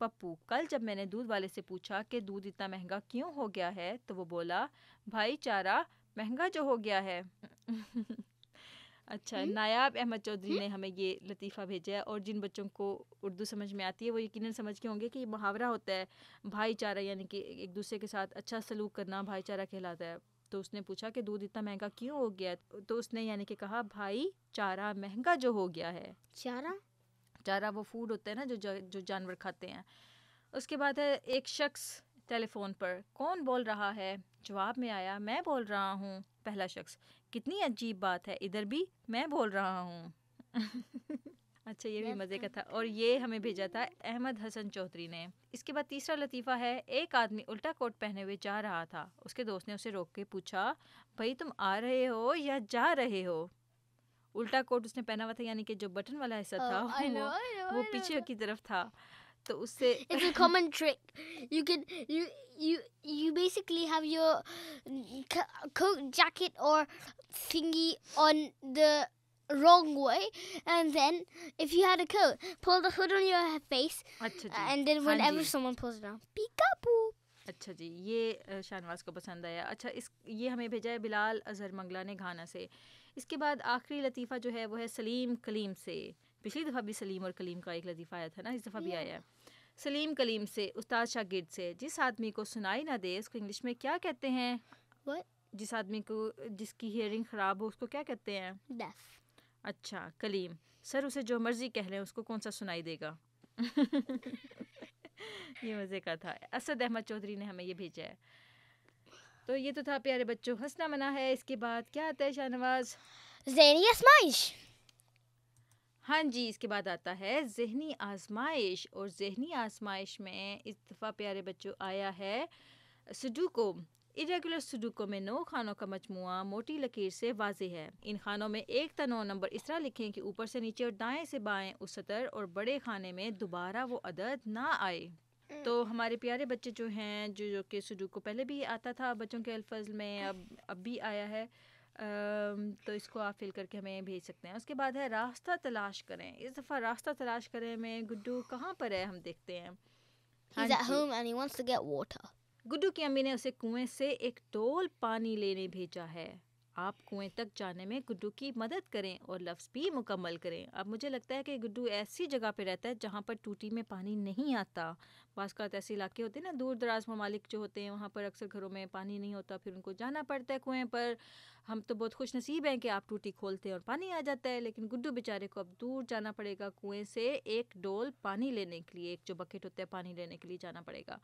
پپو: کل جب میں نے دودھ والے سے پوچھا کہ دودھ اتنا مہنگا کیوں ہو گیا ہے تو وہ بولا، بھائی چارہ مہنگا جو ہو گیا ہے. اچھا، نایاب احمد چودھری نے ہمیں یہ لطیفہ بھیجا ہے. اور جن بچوں کو اردو سمجھ میں آتی ہے وہ یقیناً سمجھ کے ہوں گے کہ یہ محاورہ ہوتا ہے بھائی چارہ، یعنی کہ ایک دوسرے کے ساتھ اچھا سلوک کرنا بھائی چارہ کہلاتا ہے. تو اس نے پوچھا کہ دودھ اتنا مہنگا کیوں ہو گیا، تو اس نے یعنی کہ کہا بھائی چارہ مہنگا جو ہو گیا ہے. چارہ وہ فوڈ ہوتا ہے نا جو جانور کھاتے ہیں. اس کے بعد ہے: ایک شخص ٹیلی فون پر، کون بول رہا ہے؟ جواب میں آیا، میں بول رہا ہوں. پہلا شخص: کتنی عجیب بات ہے، ادھر بھی میں بول رہا ہوں. اچھا، یہ بھی مزے کا تھا. اور یہ ہمیں بھیجا تھا احمد حسن چودھری نے. اس کے بعد تیسرا لطیفہ ہے: ایک آدمی الٹا کوٹ پہنے ہوئے جا رہا تھا. اس کے دوست نے اسے روک کے پوچھا، بھائی تم آ رہے ہو یا جا رہے ہو؟ الٹا کوٹ اس نے پہنا ہوا تھا، یعنی کہ جو بٹن والا حصہ تھا وہ پیچھے کی طرف تھا. تو اس سے It's a common trick. You basically have your coat, jacket or thingy on the wrong way, and then if you had a coat, pull the hood on your face, and then whenever someone pulls it down, peekaboo. اچھا جی، یہ شاہنواز کو پسند آیا. اچھا، یہ ہمیں بھیجا ہے بلال اظہر منگلا نے گھانا سے. اس کے بعد آخری لطیفہ جو ہے وہ ہے سلیم کلیم سے. پچھلی دفعہ بھی سلیم اور کلیم کا ایک لطیفہ آیا تھا نا, اس دفعہ بھی آیا ہے. سلیم کلیم سے, استاد شاگرد سے. جس آدمی کو سنائی نہ دے اس کو انگلش میں کیا کہتے ہیں؟ جس آدمی کو جس کی ہیئرنگ خراب ہو اس کو کیا کہتے ہیں؟ Deaf. اچھا کلیم, سر اسے جو مرضی کہہ لیں اس کو کون سا سنائی دے گا؟ یہ مزے کا تھا. اسد احمد چودھری نے ہمیں یہ بھیجا ہے. تو یہ تو تھا پیارے بچوں ہنسنا منع ہے. اس کے بعد کیا آتا ہے شاہ نواز؟ ذہنی آزمائش. ہاں جی, اس کے بعد آتا ہے ذہنی آزمائش. اور ذہنی آزمائش میں اس دفعہ پیارے بچوں آیا ہے سڈوکو. irregular سڈوکو میں 9 خانوں کا مجموعہ موٹی لکیر سے واضح ہے. ان خانوں میں 1 تا 9 نمبر اس طرح لکھیں کہ اوپر سے نیچے اور دائیں سے بائیں اس سطر اور بڑے خانے میں دوبارہ وہ عدد نہ آئے. تو ہمارے پیارے بچے جو ہیں جو کہ سڈوکو پہلے بھی آتا تھا بچوں کے الفاظ میں, اب بھی آیا ہے, تو اس کو آپ فل کر کے ہمیں بھیج سکتے ہیں. اس کے بعد ہے راستہ تلاش کریں. اس دفعہ راستہ تلاش کریں میں گڈو کہاں پر ہے ہم دیکھتے ہیں. He's at home and he wants to get water. Guddu کی امی نے اسے کنویں سے ایک ڈول پانی لینے بھیجا ہے. آپ کنویں تک جانے میں گڈو کی مدد کریں اور لفظ بھی مکمل کریں. اب مجھے لگتا ہے کہ گڈو ایسی جگہ پہ رہتا ہے جہاں پر ٹوٹی میں پانی نہیں آتا. بعض کا ایسے علاقے ہوتے ہیں نا, دور دراز ممالک جو ہوتے ہیں وہاں پر اکثر گھروں میں پانی نہیں ہوتا, پھر ان کو جانا پڑتا ہے کنویں پر. ہم تو بہت خوش نصیب ہیں کہ آپ ٹوٹی کھولتے ہیں اور پانی آ جاتا ہے, لیکن گڈو بیچارے کو اب دور جانا پڑے گا کنویں سے ایک ڈول پانی لینے کے لیے. ایک جو بکٹ ہوتا ہے پانی لینے کے لیے جانا پڑے گا.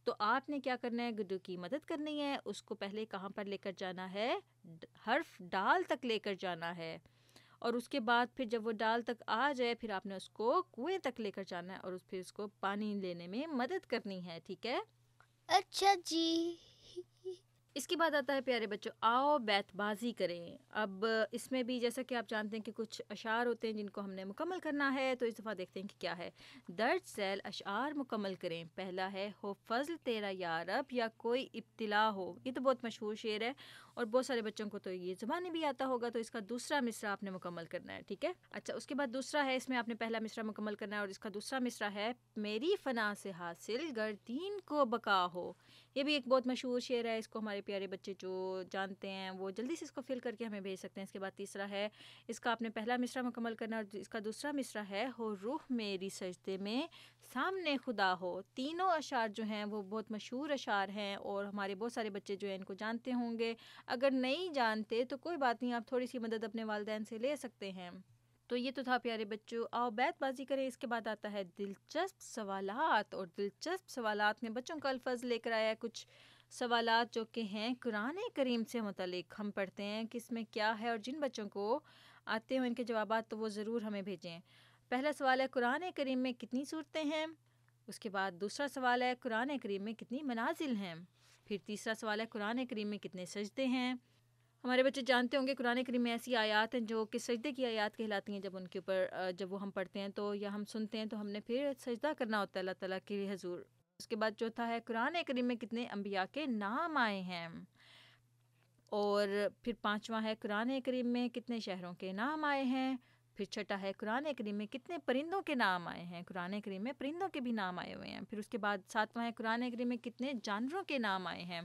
تو آپ نے کیا کرنا ہے, گڈو کی مدد کرنی ہے. اس کو پہلے کہاں پر لے کر جانا ہے, حرف ڈال تک لے کر جانا ہے. اور اس کے بعد پھر جب وہ ڈال تک آ جائے پھر آپ نے اس کو کنویں تک لے کر جانا ہے اور پھر اس کو پانی لینے میں مدد کرنی ہے. ٹھیک ہے, اچھا جی. اس کے بعد آتا ہے پیارے بچوں آؤ بیت بازی کریں. اب اس میں بھی جیسا کہ آپ جانتے ہیں کہ کچھ اشعار ہوتے ہیں جن کو ہم نے مکمل کرنا ہے. تو اس دفعہ دیکھتے ہیں کہ کیا ہے. درج ذیل اشعار مکمل کریں. پہلا ہے ہو فضل تیرا یا رب یا کوئی ابتلا ہو. یہ تو بہت مشہور شعر ہے اور بہت سارے بچوں کو تو یہ زبانی بھی آتا ہوگا. تو اس کا دوسرا مصرع آپ نے مکمل کرنا ہے. ٹھیک ہے, اچھا اس کے بعد دوسرا ہے, اس میں آپ نے پہلا مصرع مکمل کرنا ہے اور اس کا دوسرا مصرع ہے میری فنا سے حاصل گر دین کو بقا ہو. یہ بھی ایک بہت مشہور شعر ہے. اس کو ہمارے پیارے بچے جو جانتے ہیں وہ جلدی سے اس کو فل کر کے ہمیں بھیج سکتے ہیں. اس کے بعد تیسرا ہے, اس کا آپ نے پہلا مصرع مکمل کرنا ہے اور اس کا دوسرا مصرع ہے ہو روح میری سجدے میں سامنے خدا ہو. تینوں اشعار جو ہیں وہ بہت مشہور اشعار ہیں اور ہمارے بہت سارے بچے جو ہیں ان کو جانتے ہوں گے. اگر نہیں جانتے تو کوئی بات نہیں, آپ تھوڑی سی مدد اپنے والدین سے لے سکتے ہیں. تو یہ تو تھا پیارے بچوں آؤ بیت بازی کریں. اس کے بعد آتا ہے دلچسپ سوالات. اور دلچسپ سوالات میں بچوں کا الفاظ لے کر آیا ہے کچھ سوالات جو کہ ہیں قرآن کریم سے متعلق. ہم پڑھتے ہیں کہ اس میں کیا ہے اور جن بچوں کو آتے ہوں ان کے جوابات تو وہ ضرور ہمیں بھیجیں. پہلا سوال ہے قرآن کریم میں کتنی صورتیں ہیں. اس کے بعد دوسرا سوال ہے قرآن کریم میں کتنی منازل ہیں. پھر تیسرا سوال ہے قرآن کریم میں کتنے سجدے ہیں. ہمارے بچے جانتے ہوں گے قرآن کریم میں ایسی آیات ہیں جو کہ سجدے کی آیات کہلاتی ہیں. جب ان کے اوپر جب وہ ہم پڑھتے ہیں تو یا ہم سنتے ہیں تو ہم نے پھر سجدہ کرنا ہوتا ہے اللہ تعالیٰ کے حضور. اس کے بعد چوتھا ہے قرآن کریم میں کتنے انبیاء کے نام آئے ہیں. اور پھر پانچواں ہے قرآن کریم میں کتنے شہروں کے نام آئے ہیں. پھر چھٹا ہے قرآن کریم میں کتنے پرندوں کے نام آئے ہیں. قرآن کریم میں پرندوں کے بھی نام آئے ہوئے ہیں. پھر اس کے بعد ساتواں ہے قرآن کریم میں کتنے جانوروں کے نام آئے ہیں.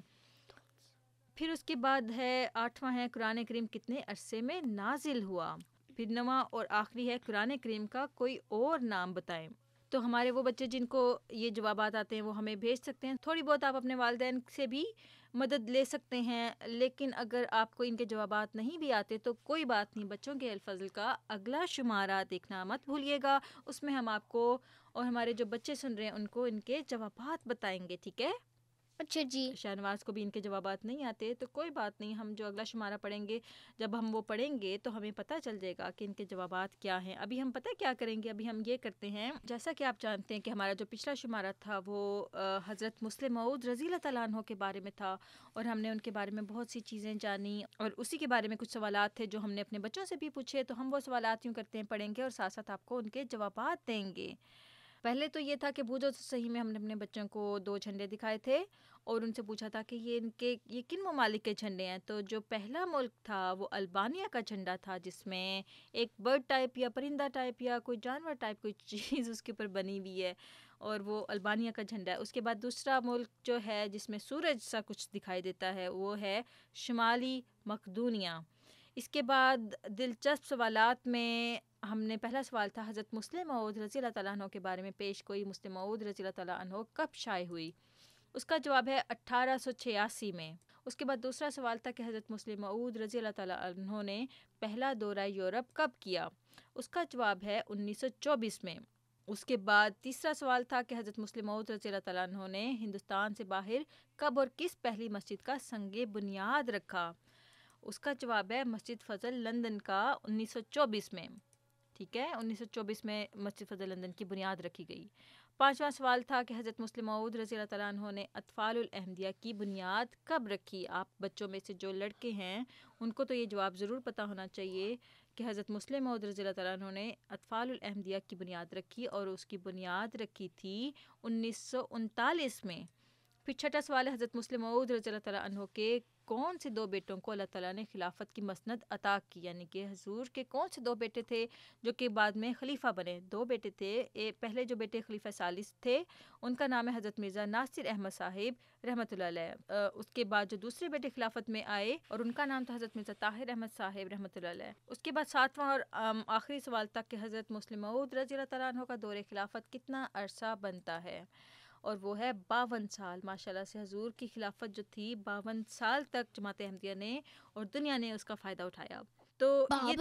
پھر اس کے بعد ہے آٹھواں ہے قرآن کریم کتنے عرصے میں نازل ہوا. پھر نواں اور آخری ہے قرآن کریم کا کوئی اور نام بتائیں. تو ہمارے وہ بچے جن کو یہ جوابات آتے ہیں وہ ہمیں بھیج سکتے ہیں. تھوڑی بہت آپ اپنے والدین سے بھی مدد لے سکتے ہیں, لیکن اگر آپ کو ان کے جوابات نہیں بھی آتے تو کوئی بات نہیں. بچوں کے الفضل کا اگلا شمارہ دیکھنا مت بھولیے گا. اس میں ہم آپ کو اور ہمارے جو بچے سن رہے ہیں ان کو ان کے جوابات بتائیں گے. ٹھیک ہے, اچھا جی. شہنواز کو بھی ان کے جوابات نہیں آتے تو کوئی بات نہیں. ہم جو اگلا شمارہ پڑھیں گے جب ہم وہ پڑھیں گے تو ہمیں پتہ چل جائے گا کہ ان کے جوابات کیا ہیں. ابھی ہم پتہ کیا کریں گے, ابھی ہم یہ کرتے ہیں جیسا کہ آپ جانتے ہیں کہ ہمارا جو پچھلا شمارہ تھا وہ حضرت مسلم موعود رضی اللہ تعالیٰ عنہ کے بارے میں تھا اور ہم نے ان کے بارے میں بہت سی چیزیں جانی اور اسی کے بارے میں کچھ سوالات تھے جو ہم نے اپنے بچوں سے بھی پوچھے. تو ہم وہ سوالات یوں کرتے ہیں پڑھیں گے اور ساتھ ساتھ آپ کو ان کے جوابات دیں گے. پہلے تو یہ تھا کہ بوجھو صحیح میں ہم نے اپنے بچوں کو 2 جھنڈے دکھائے تھے اور ان سے پوچھا تھا کہ یہ کن ممالک کے جھنڈے ہیں. تو جو پہلا ملک تھا وہ البانیہ کا جھنڈا تھا جس میں ایک برڈ ٹائپ یا پرندہ ٹائپ یا کوئی جانور ٹائپ کوئی چیز اس کے اوپر بنی ہوئی ہے اور وہ البانیہ کا جھنڈا ہے. اس کے بعد دوسرا ملک جو ہے جس میں سورج سا کچھ دکھائی دیتا ہے وہ ہے شمالی مقدونیہ. اس کے بعد دلچسپ سوالات میں ہم نے پہلا سوال تھا حضرت مسلم موعود رضی اللہ تعالیٰ عنہ کے بارے میں پیش گوئی مسلم موعود رضی اللہ تعالیٰ عنہ کب شائع ہوئی؟ اس کا جواب ہے 1886 میں۔ اس کے بعد دوسرا سوال تھا کہ حضرت مسلم موعود رضی اللہ تعالیٰ عنہ نے پہلا دورہ یورپ کب کیا؟ اس کا جواب ہے 1924 میں۔ اس کے بعد تیسرا سوال تھا کہ حضرت مسلم موعود رضی اللہ تعالیٰ عنہ نے ہندوستان سے باہر کب اور کس پہلی مسجد کا سنگ بنیاد رکھا؟ اس کا جواب ہے مسجد فضل لندن کا 1924 میں۔ ٹھیک ہے، 1924 میں مسجد فضل لندن کی بنیاد رکھی گئی۔ پانچواں سوال تھا کہ حضرت مسلم موعود رضی اللہ تعالیٰ عنہ نے اطفال الاحمدیہ کی بنیاد کب رکھی؟ آپ بچوں میں سے جو لڑکے ہیں ان کو تو یہ جواب ضرور پتہ ہونا چاہیے کہ حضرت مسلم موعود رضی اللہ تعالیٰ عنہ نے اطفال الاحمدیہ کی بنیاد رکھی اور اس کی بنیاد رکھی تھی 1939 میں۔ پھر چھٹا سوال ہے حضرت مسلم موعود رضی اللہ تعالیٰ عنہ کے کون سے دو بیٹوں کو اللہ تعالیٰ نے خلافت کی مسند عطا کی؟ یعنی کہ حضور کے کون سے دو بیٹے تھے جو کہ بعد میں خلیفہ بنے؟ دو بیٹے تھے، پہلے جو بیٹے خلیفہ ثالث تھے ان کا نام ہے حضرت مرزا ناصر احمد صاحب رحمۃ اللہ علیہ۔ اس کے بعد جو دوسرے بیٹے خلافت میں آئے اور ان کا نام تھا حضرت مرزا طاہر احمد صاحب رحمۃ اللہ علیہ۔ اس کے بعد ساتواں اور آخری سوال تک کہ حضرت مسلم موعود رضی اللہ تعالیٰ عنہ کا دور خلافت کتنا عرصہ بنتا ہے؟ اور وہ ہے 52 سال۔ ماشاءاللہ سے حضور کی خلافت جو تھی 52 سال تک جماعت احمدیہ نے اور دنیا نے اس کا فائدہ اٹھایا۔ تو یہ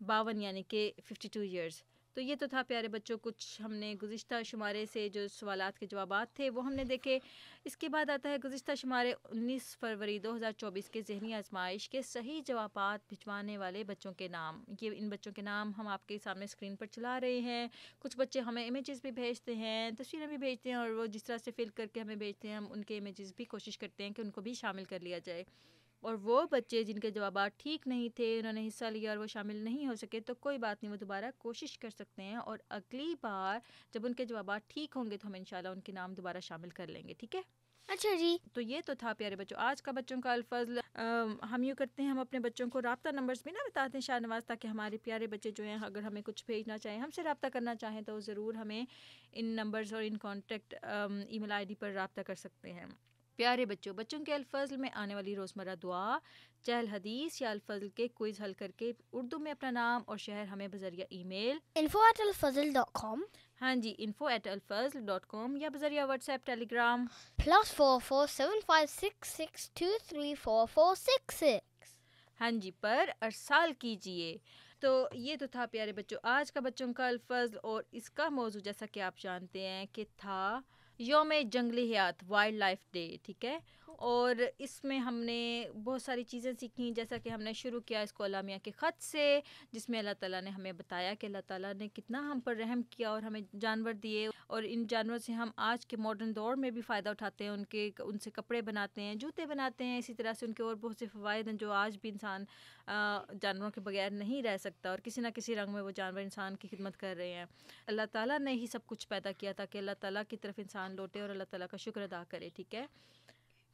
52 یعنی کہ 52 ایئرز۔ تو یہ تو تھا پیارے بچوں کچھ ہم نے گزشتہ شمارے سے جو سوالات کے جوابات تھے وہ ہم نے دیکھے۔ اس کے بعد آتا ہے گزشتہ شمارے 19 فروری 2024 کے ذہنی آزمائش کے صحیح جوابات بھجوانے والے بچوں کے نام۔ یہ ان بچوں کے نام ہم آپ کے سامنے اسکرین پر چلا رہے ہیں۔ کچھ بچے ہمیں امیجز بھی بھیجتے ہیں، تصویریں بھی بھیجتے ہیں، اور وہ جس طرح سے فل کر کے ہمیں بھیجتے ہیں ہم ان کے امیجز بھی کوشش کرتے ہیں کہ ان کو بھی شامل کر لیا جائے۔ اور وہ بچے جن کے جوابات ٹھیک نہیں تھے، انہوں نے حصہ لیا اور وہ شامل نہیں ہو سکے، تو کوئی بات نہیں، وہ دوبارہ کوشش کر سکتے ہیں، اور اگلی بار جب ان کے جوابات ٹھیک ہوں گے تو ہم انشاءاللہ ان کے نام دوبارہ شامل کر لیں گے۔ ٹھیک ہے؟ اچھا جی، تو یہ تو تھا پیارے بچوں آج کا بچوں کا الفضل۔ ہم یوں کرتے ہیں، ہم اپنے بچوں کو رابطہ نمبرز بھی نہ بتاتے ہیں شاہ نواز، تاکہ ہمارے پیارے بچے جو ہیں اگر ہمیں کچھ بھیجنا چاہیں، ہم سے رابطہ کرنا چاہیں، تو ضرور ہمیں ان نمبرز اور in contact E mile I D پر رابطہ کر سکتے ہیں۔ پیارے بچوں کے الفضل میں آنے والی روزمرہ دعا، چہل حدیث یا الفضل کے کوئز حل کر کے اردو میں اپنا نام اور شہر ہمیں بذریعہ ای میل info@alfazl.com ہاں جی info@alfazl.com یا بذریعہ واٹس ایپ ٹیلی گرام +44 7566234466 ہاں جی پر ارسال کیجئے۔ تو یہ تو تھا پیارے بچوں آج کا بچوں کا الفضل، اور اس کا موضوع جیسا کہ آپ جانتے ہیں کہ تھا یوم جنگلی حیات، وائلڈ لائف ڈے۔ ٹھیک ہے، اور اس میں ہم نے بہت ساری چیزیں سیکھیں، جیسا کہ ہم نے شروع کیا اس کو اللہ میاں کے خط سے، جس میں اللہ تعالیٰ نے ہمیں بتایا کہ اللہ تعالیٰ نے کتنا ہم پر رحم کیا اور ہمیں جانور دیے، اور ان جانوروں سے ہم آج کے ماڈرن دور میں بھی فائدہ اٹھاتے ہیں، ان سے کپڑے بناتے ہیں، جوتے بناتے ہیں، اسی طرح سے ان کے اور بہت سے فوائد ہیں جو آج بھی انسان جانوروں کے بغیر نہیں رہ سکتا، اور کسی نہ کسی رنگ میں وہ جانور انسان کی خدمت کر رہے ہیں۔ اللہ تعالیٰ نے ہی سب کچھ پیدا کیا تاکہ اللہ تعالیٰ کی طرف انسان لوٹے اور اللہ تعالیٰ کا شکر ادا کرے۔ ٹھیک ہے،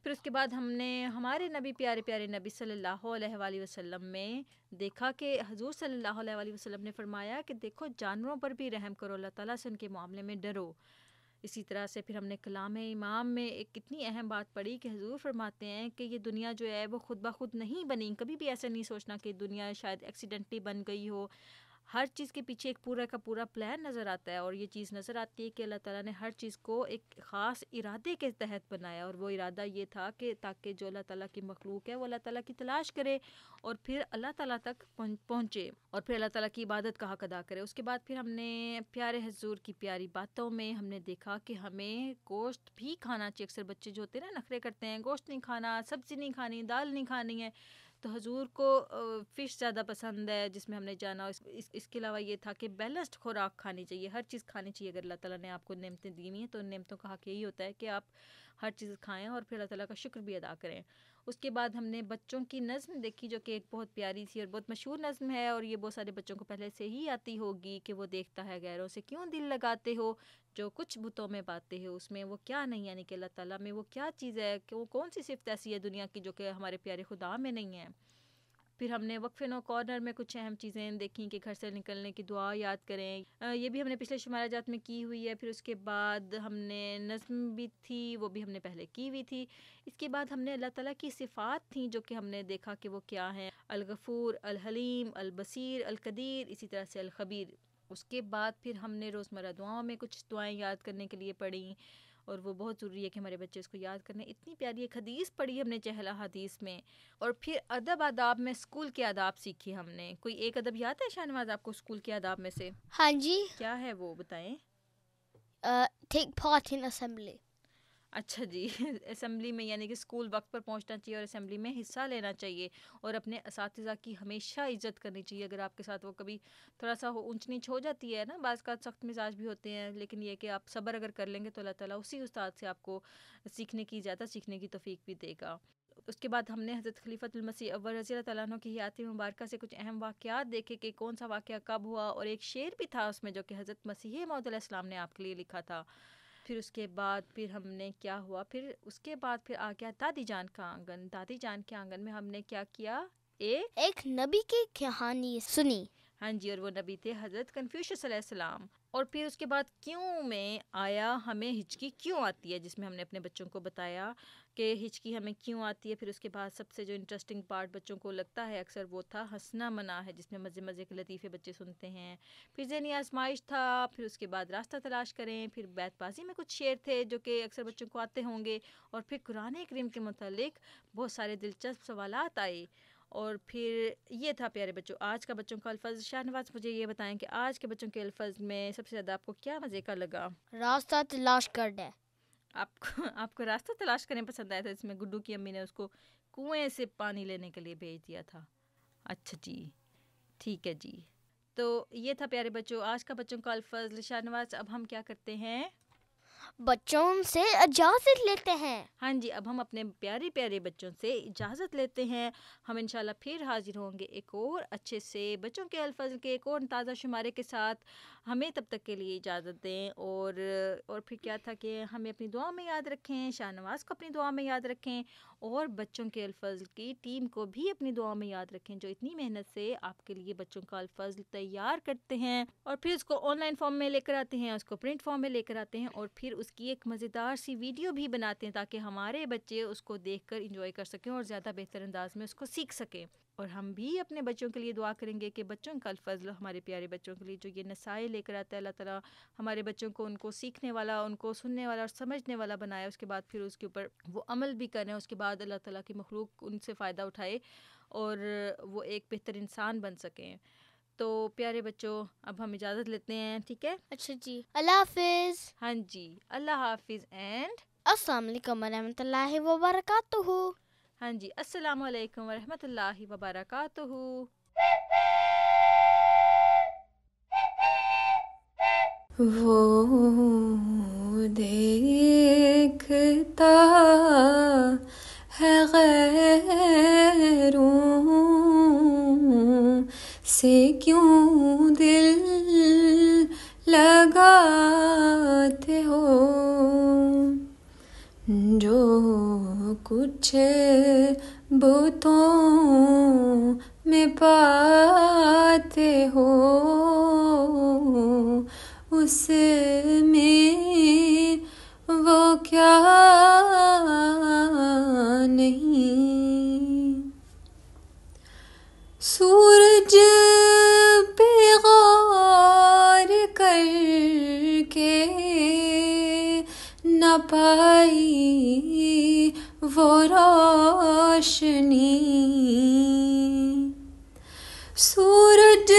پھر اس کے بعد ہم نے ہمارے نبی پیارے نبی صلی اللہ علیہ وآلہ وسلم میں دیکھا کہ حضور صلی اللہ علیہ وآلہ وسلم نے فرمایا کہ دیکھو جانوروں پر بھی رحم کرو، اللہ تعالیٰ سے ان کے معاملے میں ڈرو۔ اسی طرح سے پھر ہم نے کلام امام میں ایک کتنی اہم بات پڑھی کہ حضور فرماتے ہیں کہ یہ دنیا جو ہے وہ خود بخود نہیں بنی، کبھی بھی ایسا نہیں سوچنا کہ دنیا شاید ایکسیڈنٹلی بن گئی ہو۔ ہر چیز کے پیچھے ایک پورا کا پورا پلان نظر آتا ہے، اور یہ چیز نظر آتی ہے کہ اللہ تعالیٰ نے ہر چیز کو ایک خاص ارادے کے تحت بنایا، اور وہ ارادہ یہ تھا کہ تاکہ جو اللہ تعالیٰ کی مخلوق ہے وہ اللہ تعالیٰ کی تلاش کرے اور پھر اللہ تعالیٰ تک پہنچے، اور پھر اللہ تعالیٰ کی عبادت کا حق ادا کرے۔ اس کے بعد پھر ہم نے پیارے حضور کی پیاری باتوں میں ہم نے دیکھا کہ ہمیں گوشت بھی کھانا چاہیے۔ اکثر بچے جو ہوتے ہیں نا نخرے کرتے ہیں، گوشت نہیں کھانا، سبزی نہیں کھانی، دال نہیں کھانی ہے، تو حضور کو فش زیادہ پسند ہے، جس میں ہم نے جانا۔ اس کے علاوہ یہ تھا کہ بیلنسڈ خوراک کھانی چاہیے، ہر چیز کھانی چاہیے۔ اگر اللہ تعالیٰ نے آپ کو نعمتیں دی ہوئی ہیں تو ان نعمتوں کا حق یہی ہوتا ہے کہ آپ ہر چیز کھائیں اور پھر اللہ تعالیٰ کا شکر بھی ادا کریں۔ اس کے بعد ہم نے بچوں کی نظم دیکھی جو کہ ایک بہت پیاری سی اور بہت مشہور نظم ہے، اور یہ بہت سارے بچوں کو پہلے سے ہی آتی ہوگی کہ وہ دیکھتا ہے غیروں سے کیوں دل لگاتے ہو، جو کچھ بتوں میں باتیں ہو اس میں وہ کیا نہیں، یعنی کہ اللہ تعالیٰ میں وہ کیا چیز ہے، کہ وہ کون سی صفت ایسی ہے دنیا کی جو کہ ہمارے پیارے خدا میں نہیں ہے۔ پھر ہم نے وقفے نو کارنر میں کچھ اہم چیزیں دیکھیں کہ گھر سے نکلنے کی دعا یاد کریں، یہ بھی ہم نے پچھلے شمارہ جات میں کی ہوئی ہے. پھر اس کے بعد ہم نے نظم بھی تھی، وہ بھی ہم نے پہلے کی ہوئی تھی. اس کے بعد ہم نے اللہ تعالیٰ کی صفات تھیں جو کہ ہم نے دیکھا کہ وہ کیا ہیں، الغفور، الحلیم، البصیر، القدیر، اسی طرح سے الخبیر. اس کے بعد پھر ہم نے روزمرہ دعاؤں میں کچھ دعائیں یاد کرنے کے لیے پڑھیں، اور وہ بہت ضروری ہے کہ ہمارے بچے اس کو یاد کرنے. اتنی پیاری ایک حدیث پڑھی ہم نے چہلا حدیث میں. اور پھر ادب آداب میں اسکول کے آداب سیکھی ہم نے. کوئی ایک ادب یاد ہے شاہنواز آپ کو اسکول کے آداب میں سے؟ ہاں جی. کیا ہے وہ بتائیں. Take part in assembly. اچھا جی. اسمبلی میں یعنی کہ اسکول وقت پر پہنچنا چاہیے اور اسمبلی میں حصہ لینا چاہیے، اور اپنے اساتذہ کی ہمیشہ عزت کرنی چاہیے. اگر آپ کے ساتھ وہ کبھی تھوڑا سا اونچ نیچ ہو جاتی ہے نا، بعض کا سخت مزاج بھی ہوتے ہیں، لیکن یہ کہ آپ صبر اگر کر لیں گے تو اللہ تعالیٰ اسی استاد سے آپ کو سیکھنے کی زیادہ سیکھنے کی توفیق بھی دے گا. اس کے بعد ہم نے حضرت خلیفۃ المسیح اول رضی اللہ تعالیٰ عنہ کی حیات مبارکہ سے کچھ اہم واقعات دیکھے کہ کون سا واقعہ کب ہوا، اور ایک شعر بھی تھا اس میں جو کہ حضرت مسیح موعود علیہ السلام نے آپ کے لیے لکھا تھا. پھر اس کے بعد پھر ہم نے کیا ہوا، پھر اس کے بعد پھر آ گیا دادی جان کا آنگن. دادی جان کے آنگن میں ہم نے کیا کیا، ایک نبی کی کہانی سنی. ہاں جی، اور وہ نبی تھے حضرت کنفیوشس علیہ السلام. اور پھر اس کے بعد کیوں میں آیا، ہمیں ہچکی کیوں آتی ہے، جس میں ہم نے اپنے بچوں کو بتایا کہ ہچکی ہمیں کیوں آتی ہے. پھر اس کے بعد سب سے جو انٹرسٹنگ پارٹ بچوں کو لگتا ہے اکثر وہ تھا ہنسنا منع ہے، جس میں مزے مزے کے لطیفے بچے سنتے ہیں. پھر ذہنی آزمائش تھا. پھر اس کے بعد راستہ تلاش کریں. پھر بیت بازی میں کچھ شعر تھے جو کہ اکثر بچوں کو آتے ہوں گے. اور پھر قرآن کریم کے متعلق بہت سارے دلچسپ سوالات آئے. اور پھر یہ تھا پیارے بچوں آج کا بچوں کا الفاظ. شاہنواز مجھے یہ بتائیں کہ آج کے بچوں کے الفاظ میں سب سے زیادہ آپ کو کیا مزے کا لگا؟ راستہ تلاش کرنا. آپ کو راستہ تلاش کرنے پسند آیا تھا، اس میں گڈو کی امی نے اس کو کنویں سے پانی لینے کے لیے بھیج دیا تھا. اچھا جی، ٹھیک ہے جی. تو یہ تھا پیارے بچوں آج کا بچوں کا الفاظ. شاہنواز اب ہم کیا کرتے ہیں، بچوں سے اجازت لیتے ہیں. ہاں جی، اب ہم اپنے پیارے پیارے بچوں سے اجازت لیتے ہیں. ہم انشاءاللہ پھر حاضر ہوں گے ایک اور اچھے سے بچوں کے الفاظ کے ایک اور تازہ شمارے کے ساتھ. ہمیں تب تک کے لیے اجازت دیں. اور پھر کیا تھا کہ ہمیں اپنی دعا میں یاد رکھیں، شاہنواز کو اپنی دعا میں یاد رکھیں، اور بچوں کے الفاظ کی ٹیم کو بھی اپنی دعا میں یاد رکھیں جو اتنی محنت سے آپ کے لیے بچوں کا الفاظ تیار کرتے ہیں، اور پھر اس کو آن لائن فارم میں لے کر آتے ہیں، اس کو پرنٹ فارم میں لے کر آتے ہیں، اور پھر اس کی ایک مزیدار سی ویڈیو بھی بناتے ہیں تاکہ ہمارے بچے اس کو دیکھ کر انجوائے کر سکیں اور زیادہ بہتر انداز میں اس کو سیکھ سکیں. اور ہم بھی اپنے بچوں کے لیے دعا کریں گے کہ بچوں کا الفضل ہمارے پیارے بچوں کے لیے جو یہ نصائح لے کر آتا ہے، اللہ تعالیٰ ہمارے بچوں کو ان کو سیکھنے والا، ان کو سننے والا اور سمجھنے والا بنائے. اس کے بعد پھر اس کے اوپر وہ عمل بھی کریں. اس کے بعد اللہ تعالیٰ کی مخلوق ان سے فائدہ اٹھائے اور وہ ایک بہتر انسان بن سکیں. تو پیارے بچوں اب ہم اجازت لیتے ہیں، ٹھیک ہے؟ اچھا جی، اللہ حافظ. ہاں جی، اللہ حافظ اینڈ السلام علیکم ورحمۃ اللہ وبرکاتہ. ہاں جی، السلام علیکم ورحمۃ اللہ وبرکاتہ. وہ دیکھتا ہے غیروں سے کیوں دل لگاتے ہو، جو کچھ بتوں میں پاتے ہو اس میں وہ کیا نہیں. سورج پہ غور کر کے نہ پائی وہ روشنی، سورج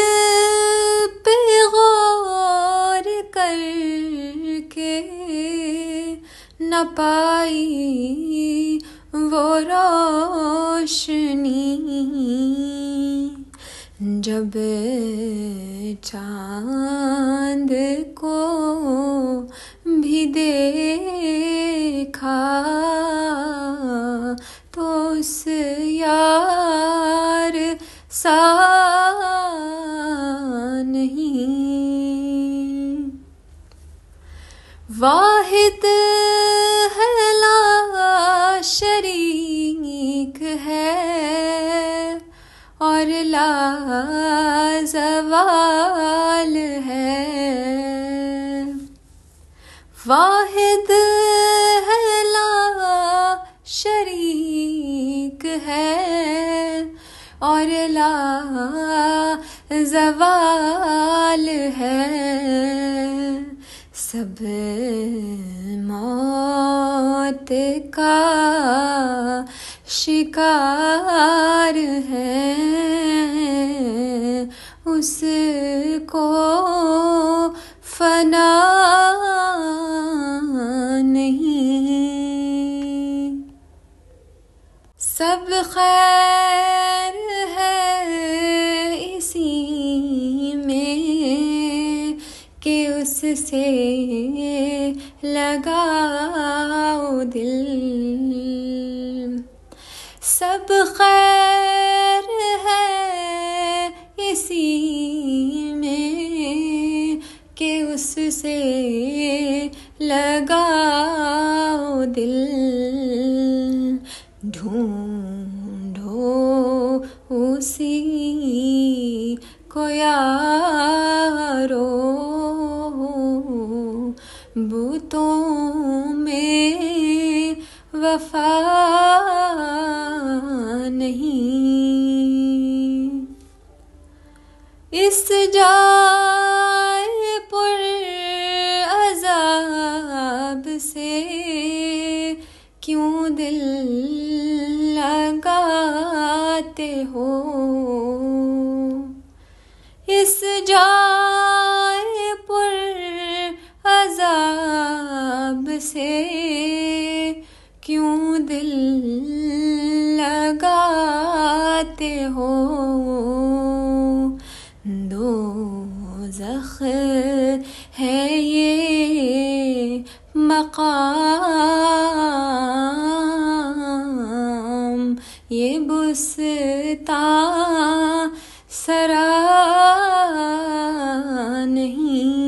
پہ غور کر کے نہ پائی وہ روشنی. جب چاند کو بھی دیکھا تو اس یار سا نہیں. واحد ہے لا شریک ہے اور لازوال ہے. واحد ہے لا شریک ہے اور لا زوال ہے. سب موت کا شکار ہے، اس کو فنا نہیں. سب خیر ہے اسی میں کہ اس سے لگاؤ دل. سب خیر ہے اسی میں کہ اس سے لگاؤ دل. ڈھونڈو اسی کو یارو، بتوں میں وفا نہیں. اس جائے پر عذاب سے کیوں دل لگاتے ہو. اس جائے پر عذاب سے کیوں دل لگاتے ہو. دوزخ ہے یہ مقام، یہ بستاں سرا نہیں.